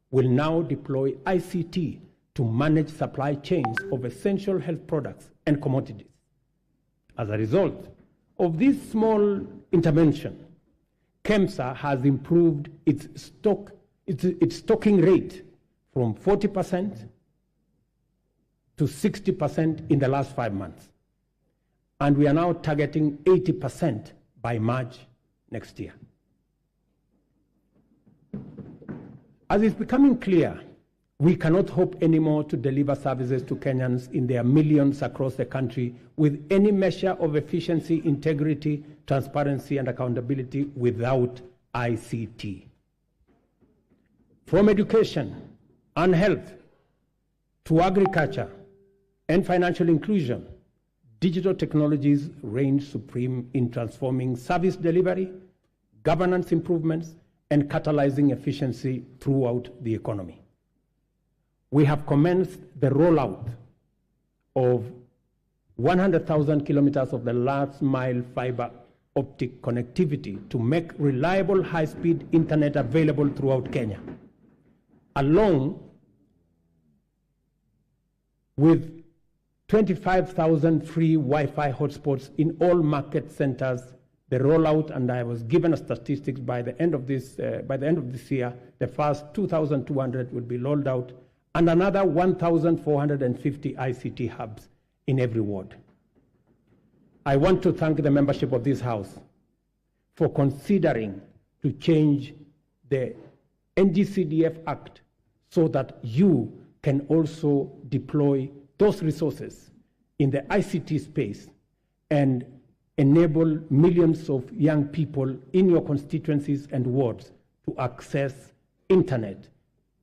will now deploy ICT to manage supply chains of essential health products and commodities. As a result of this small intervention, KEMSA has improved its stocking rate from 40% to 60% in the last 5 months. And we are now targeting 80% by March next year. As it's becoming clear, we cannot hope anymore to deliver services to Kenyans in their millions across the country with any measure of efficiency, integrity, transparency, and accountability without ICT. From education and health to agriculture and financial inclusion, digital technologies reign supreme in transforming service delivery, governance improvements, and catalyzing efficiency throughout the economy. we have commenced the rollout of 100,000 kilometers of the last mile fiber optic connectivity to make reliable high-speed internet available throughout Kenya, along with 25,000 free Wi-Fi hotspots in all market centers. The rollout, and I was given a statistics by the end of this year, the first 2,200 will be rolled out, and another 1,450 ICT hubs in every ward. I want to thank the membership of this House for considering to change the NGCDF Act so that you can also deploy those resources in the ICT space and enable millions of young people in your constituencies and wards to access internet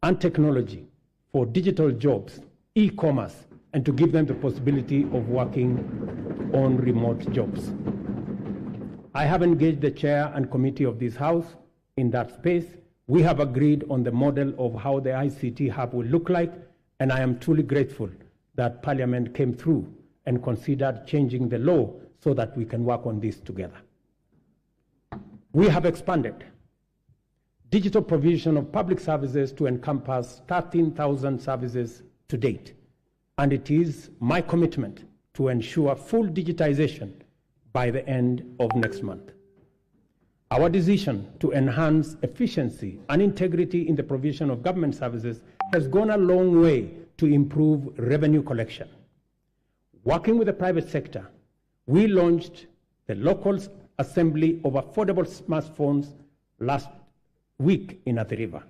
and technology for digital jobs, e-commerce, and to give them the possibility of working on remote jobs. I have engaged the chair and committee of this House in that space. We have agreed on the model of how the ICT hub will look like, and I am truly grateful that Parliament came through and considered changing the law so that we can work on this together. We have expanded digital provision of public services to encompass 13,000 services to date, and it is my commitment to ensure full digitization by the end of next month. Our decision to enhance efficiency and integrity in the provision of government services has gone a long way to improve revenue collection. Working with the private sector, we launched the local assembly of affordable smartphones last week in Athi River.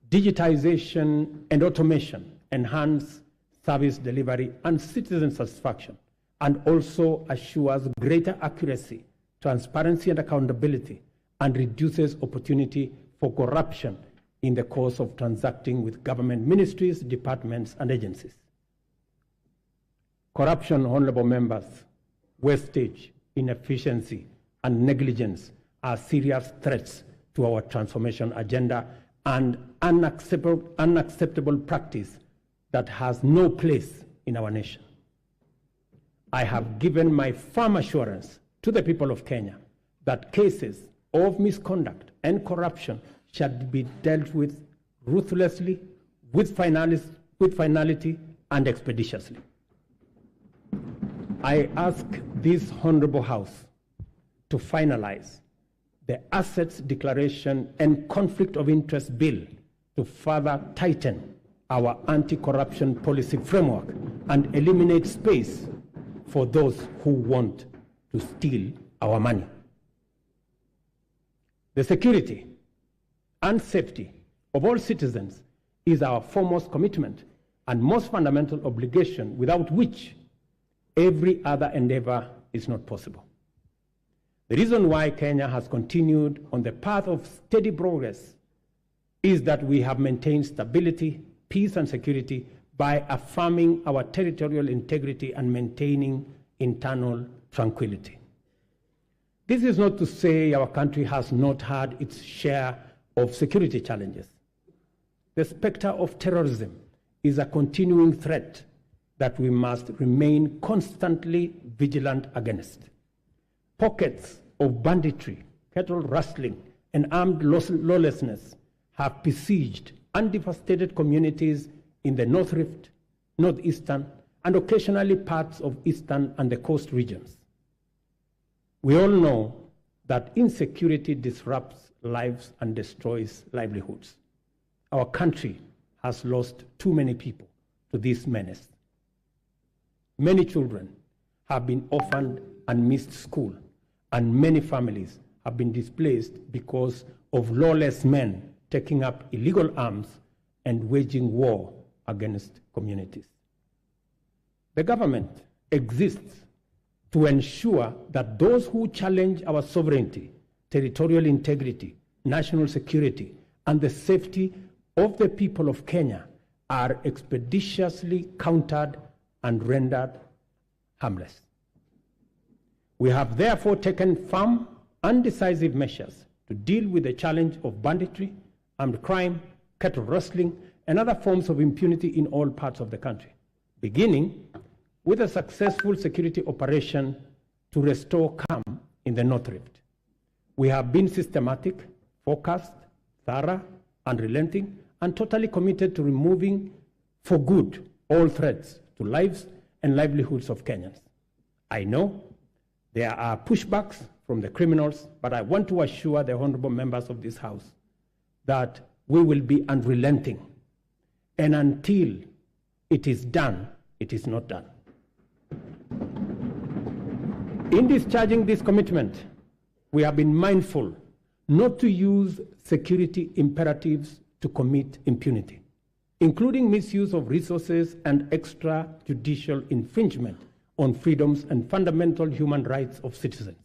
Digitization and automation enhance service delivery and citizen satisfaction, and also assures greater accuracy, transparency, and accountability, and reduces opportunity for corruption in the course of transacting with government ministries, departments, and agencies. Corruption, honorable members, wastage, inefficiency, and negligence are serious threats to our transformation agenda and unacceptable practice that has no place in our nation. I have given my firm assurance to the people of Kenya that cases of misconduct and corruption shall be dealt with ruthlessly, with finality, and expeditiously. I ask this honorable House to finalize the Assets Declaration and Conflict of Interest Bill to further tighten our anti-corruption policy framework and eliminate space for those who want to steal our money. The security and safety of all citizens is our foremost commitment and most fundamental obligation, without which every other endeavor is not possible. The reason why Kenya has continued on the path of steady progress is that we have maintained stability, peace, and security by affirming our territorial integrity and maintaining internal tranquility. This is not to say our country has not had its share of security challenges. The specter of terrorism is a continuing threat that we must remain constantly vigilant against. Pockets of banditry, cattle rustling, and armed lawlessness have besieged and devastated communities in the North Rift, Northeastern, and occasionally parts of Eastern and the coast regions. We all know that insecurity disrupts lives and destroys livelihoods. Our country has lost too many people to this menace. Many children have been orphaned and missed school, and many families have been displaced because of lawless men taking up illegal arms and waging war against communities. The government exists to ensure that those who challenge our sovereignty, territorial integrity, national security, and the safety of the people of Kenya are expeditiously countered and rendered harmless. We have therefore taken firm and decisive measures to deal with the challenge of banditry, armed crime, cattle rustling, and other forms of impunity in all parts of the country, beginning with a successful security operation to restore calm in the North Rift. We have been systematic, focused, thorough, unrelenting, and totally committed to removing for good all threats to lives and livelihoods of Kenyans. I know there are pushbacks from the criminals, but I want to assure the honorable members of this House that we will be unrelenting. And until it is done, it is not done. In discharging this commitment, we have been mindful not to use security imperatives to commit impunity, including misuse of resources and extrajudicial infringement on freedoms and fundamental human rights of citizens.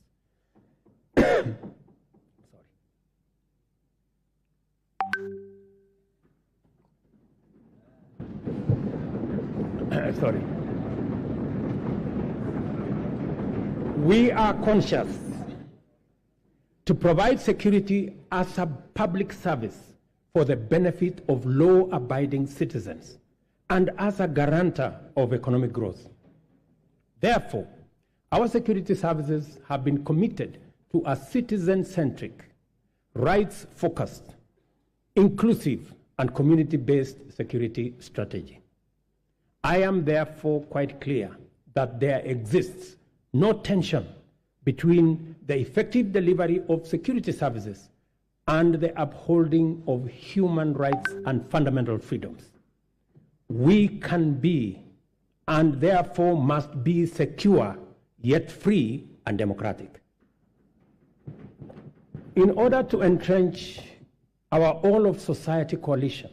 Sorry. We are conscious to provide security as a public service for the benefit of law-abiding citizens and as a guarantor of economic growth. Therefore, our security services have been committed to a citizen-centric, rights-focused, inclusive, and community-based security strategy. I am therefore quite clear that there exists no tension between the effective delivery of security services and the upholding of human rights and fundamental freedoms. We can be and therefore must be secure, yet free and democratic. In order to entrench our all-of-society coalition,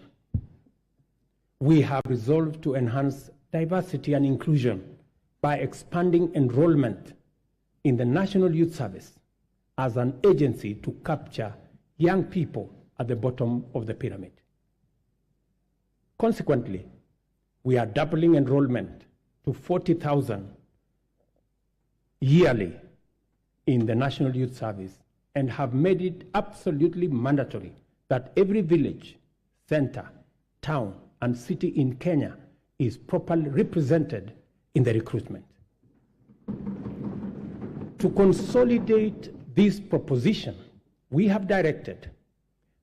we have resolved to enhance diversity and inclusion by expanding enrollment in the National Youth Service as an agency to capture young people at the bottom of the pyramid. Consequently, we are doubling enrollment to 40,000 yearly in the National Youth Service and have made it absolutely mandatory that every village, center, town, and city in Kenya is properly represented in the recruitment. To consolidate this proposition, we have directed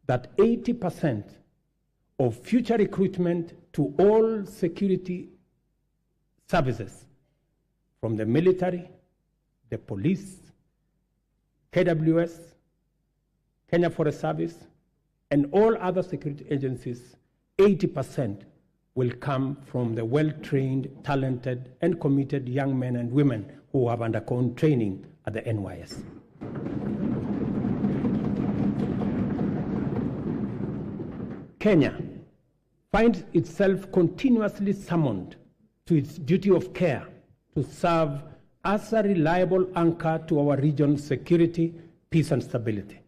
that 80% of future recruitment to all security services, from the military, the police, KWS, Kenya Forest Service, and all other security agencies, 80% will come from the well-trained, talented, and committed young men and women who have undergone training at the NYS. Kenya finds itself continuously summoned to its duty of care to serve as a reliable anchor to our region's security, peace, and stability.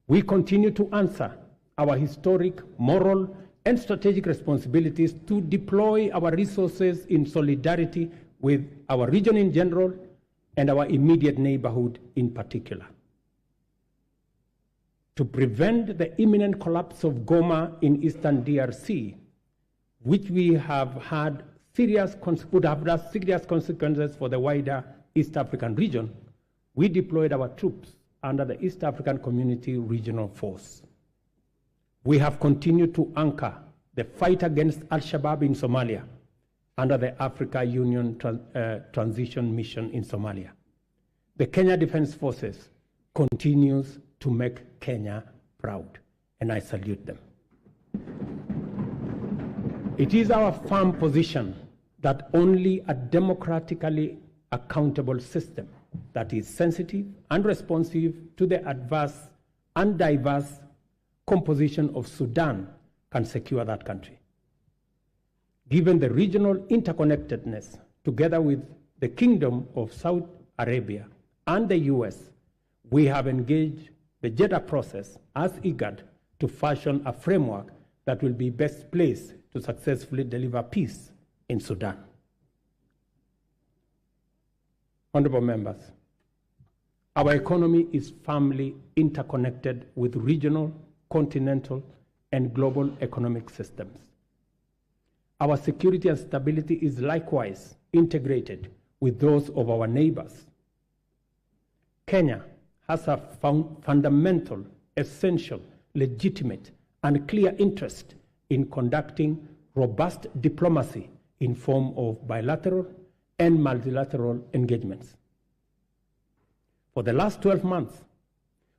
We continue to answer our historic, moral, and strategic responsibilities to deploy our resources in solidarity with our region in general and our immediate neighborhood in particular. To prevent the imminent collapse of Goma in eastern DRC, which we have had would have had serious consequences for the wider East African region, we deployed our troops under the East African Community Regional Force. We have continued to anchor the fight against Al-Shabaab in Somalia under the Africa Union Transition Mission in Somalia. The Kenya Defense Forces continues to make Kenya proud, and I salute them. It is our firm position that only a democratically accountable system that is sensitive and responsive to the adverse and diverse composition of Sudan can secure that country. Given the regional interconnectedness, together with the Kingdom of Saudi Arabia and the US, we have engaged the Jeddah process as IGAD to fashion a framework that will be best placed to successfully deliver peace in Sudan. Honorable members, our economy is firmly interconnected with regional, continental, and global economic systems. Our security and stability is likewise integrated with those of our neighbors. Kenya has a fundamental, essential, legitimate, and clear interest in conducting robust diplomacy in form of bilateral and multilateral engagements. For the last 12 months,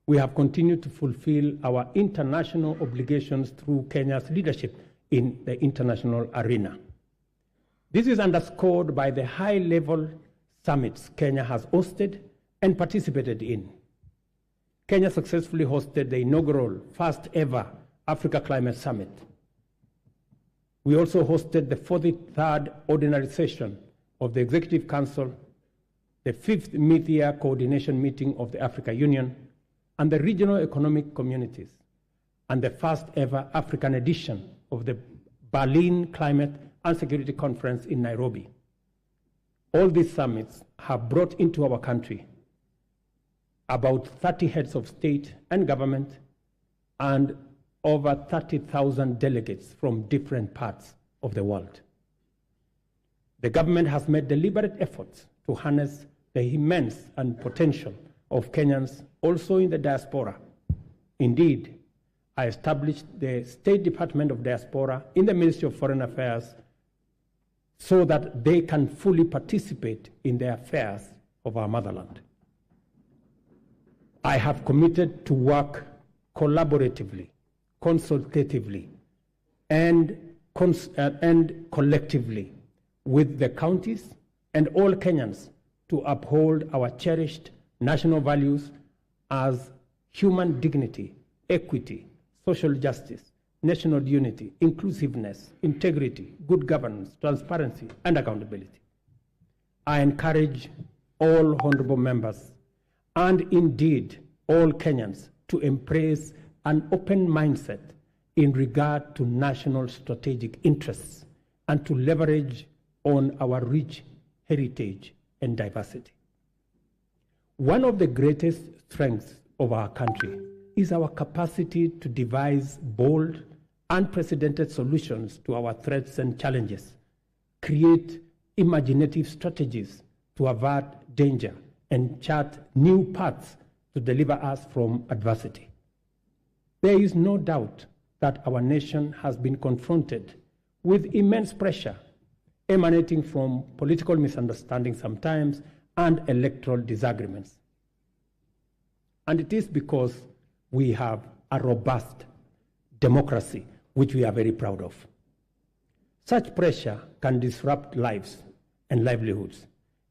we have continued to fulfill our international obligations through Kenya's leadership in the international arena. This is underscored by the high-level summits Kenya has hosted and participated in. Kenya successfully hosted the inaugural first-ever Africa Climate Summit. We also hosted the 43rd Ordinary Session of the Executive Council, the 5th Mid-Year Coordination Meeting of the Africa Union, and the Regional Economic Communities, and the first-ever African edition of the Berlin Climate and Security Conference in Nairobi. All these summits have brought into our country about 30 heads of state and government and over 30,000 delegates from different parts of the world. The government has made deliberate efforts to harness the immense and potential of Kenyans also in the diaspora. Indeed, I established the State Department of Diaspora in the Ministry of Foreign Affairs so that they can fully participate in the affairs of our motherland. I have committed to work collaboratively, consultatively, and collectively with the counties and all Kenyans to uphold our cherished national values as human dignity, equity, social justice, national unity, inclusiveness, integrity, good governance, transparency, and accountability. I encourage all honorable members and indeed all Kenyans to embrace an open mindset in regard to national strategic interests and to leverage on our rich heritage and diversity. One of the greatest strengths of our country is our capacity to devise bold, unprecedented solutions to our threats and challenges, create imaginative strategies to avert danger, and chart new paths to deliver us from adversity. There is no doubt that our nation has been confronted with immense pressure emanating from political misunderstandings sometimes and electoral disagreements. And it is because we have a robust democracy, which we are very proud of. Such pressure can disrupt lives and livelihoods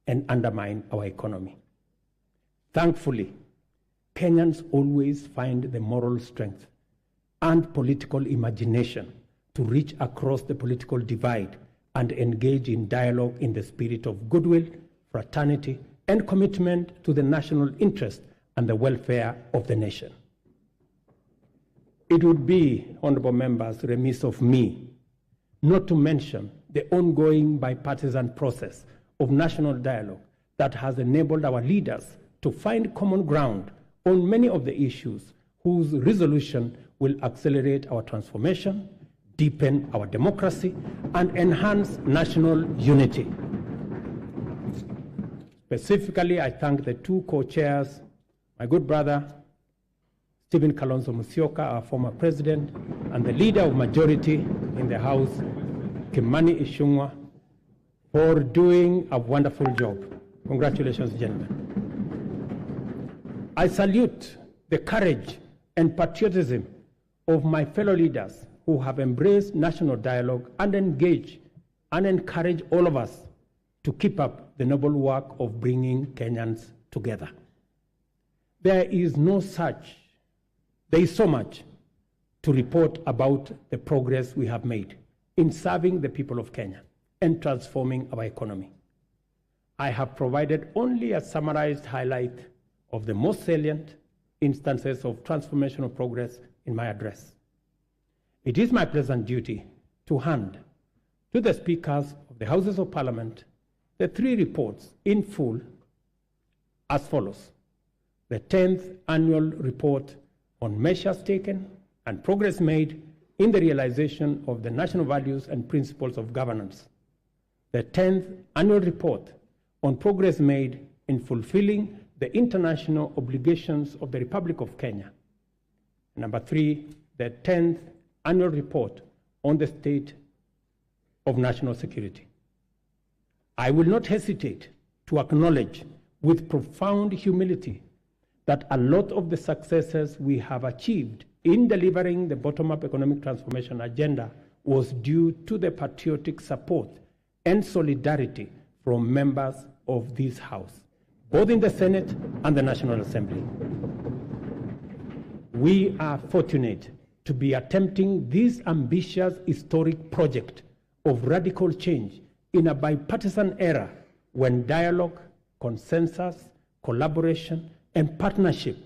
and undermine our economy. Thankfully, Kenyans always find the moral strength and political imagination to reach across the political divide and engage in dialogue in the spirit of goodwill, fraternity, and commitment to the national interest and the welfare of the nation. It would be, honorable members, remiss of me not to mention the ongoing bipartisan process of national dialogue that has enabled our leaders to find common ground on many of the issues whose resolution will accelerate our transformation, deepen our democracy, and enhance national unity. Specifically, I thank the two co-chairs, my good brother, Stephen Kalonzo Musyoka, our former president, and the leader of majority in the House, Kimani Ichung'wah, for doing a wonderful job. Congratulations, gentlemen. I salute the courage and patriotism of my fellow leaders who have embraced national dialogue and engage and encourage all of us to keep up the noble work of bringing Kenyans together. There is so much to report about the progress we have made in serving the people of Kenya and transforming our economy. I have provided only a summarized highlight of the most salient instances of transformational progress in my address. It is my pleasant duty to hand to the speakers of the Houses of Parliament the three reports in full as follows: the 10th Annual Report on measures taken and progress made in the realization of the national values and principles of governance. The 10th annual report on progress made in fulfilling the international obligations of the Republic of Kenya. Number 3, the 10th annual report on the state of national security. I will not hesitate to acknowledge with profound humility that a lot of the successes we have achieved in delivering the bottom-up economic transformation agenda was due to the patriotic support and solidarity from members of this House, both in the Senate and the National Assembly. We are fortunate to be attempting this ambitious historic project of radical change in a bipartisan era when dialogue, consensus, collaboration, and partnership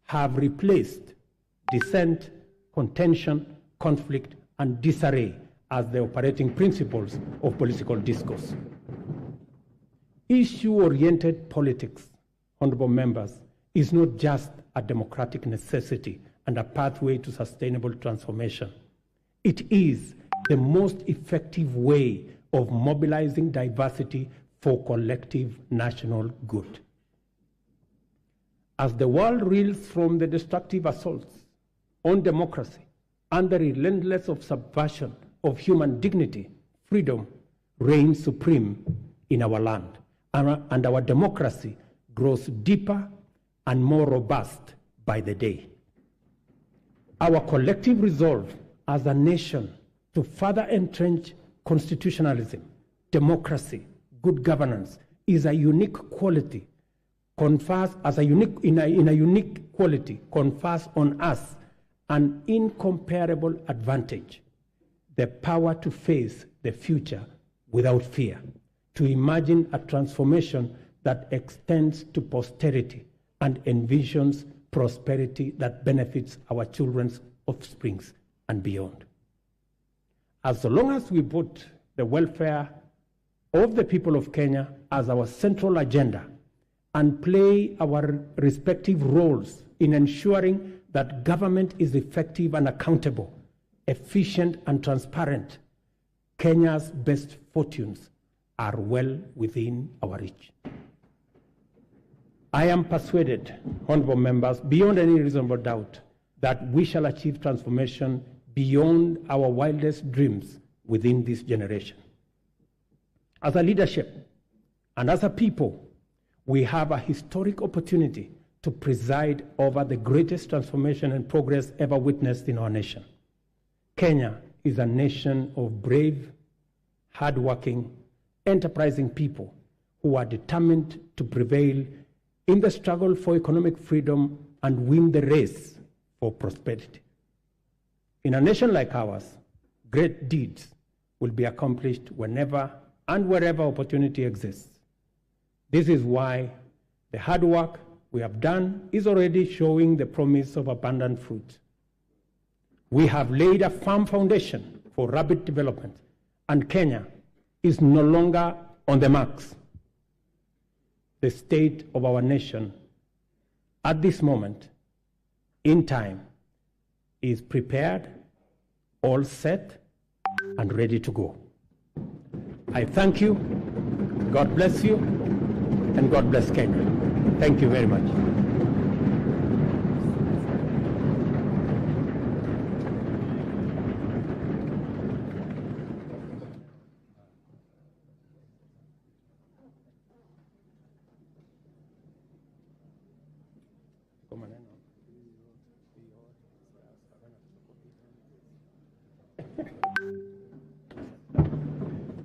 have replaced dissent, contention, conflict, and disarray as the operating principles of political discourse. Issue-oriented politics, honorable members, is not just a democratic necessity and a pathway to sustainable transformation. It is the most effective way of mobilizing diversity for collective national good. As the world reels from the destructive assaults on democracy and the relentless subversion of human dignity, freedom reigns supreme in our land, and our democracy grows deeper and more robust by the day. Our collective resolve as a nation to further entrench constitutionalism, democracy, good governance is a unique quality, confers on us an incomparable advantage, the power to face the future without fear, to imagine a transformation that extends to posterity and envisions prosperity that benefits our children's offsprings and beyond. As long as we put the welfare of the people of Kenya as our central agenda and play our respective roles in ensuring that government is effective and accountable, efficient and transparent, Kenya's best fortunes are well within our reach. I am persuaded, honorable members, beyond any reasonable doubt, that we shall achieve transformation beyond our wildest dreams within this generation. As a leadership and as a people, we have a historic opportunity to preside over the greatest transformation and progress ever witnessed in our nation. Kenya is a nation of brave, hardworking, enterprising people who are determined to prevail in the struggle for economic freedom and win the race for prosperity. In a nation like ours, great deeds will be accomplished whenever and wherever opportunity exists. This is why the hard work we have done is already showing the promise of abundant fruit. We have laid a firm foundation for rapid development, and Kenya is no longer on the marks. The state of our nation at this moment in time is prepared, all set, and ready to go. I thank you, God bless you, and God bless Kenya. Thank you very much.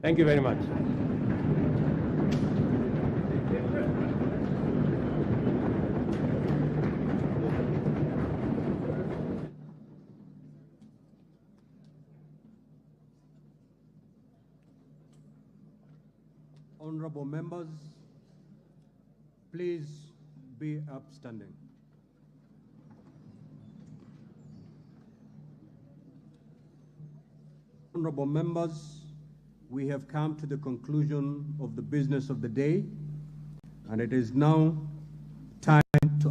Thank you very much. Honorable members, please be upstanding. Honorable members, we have come to the conclusion of the business of the day, and it is now time to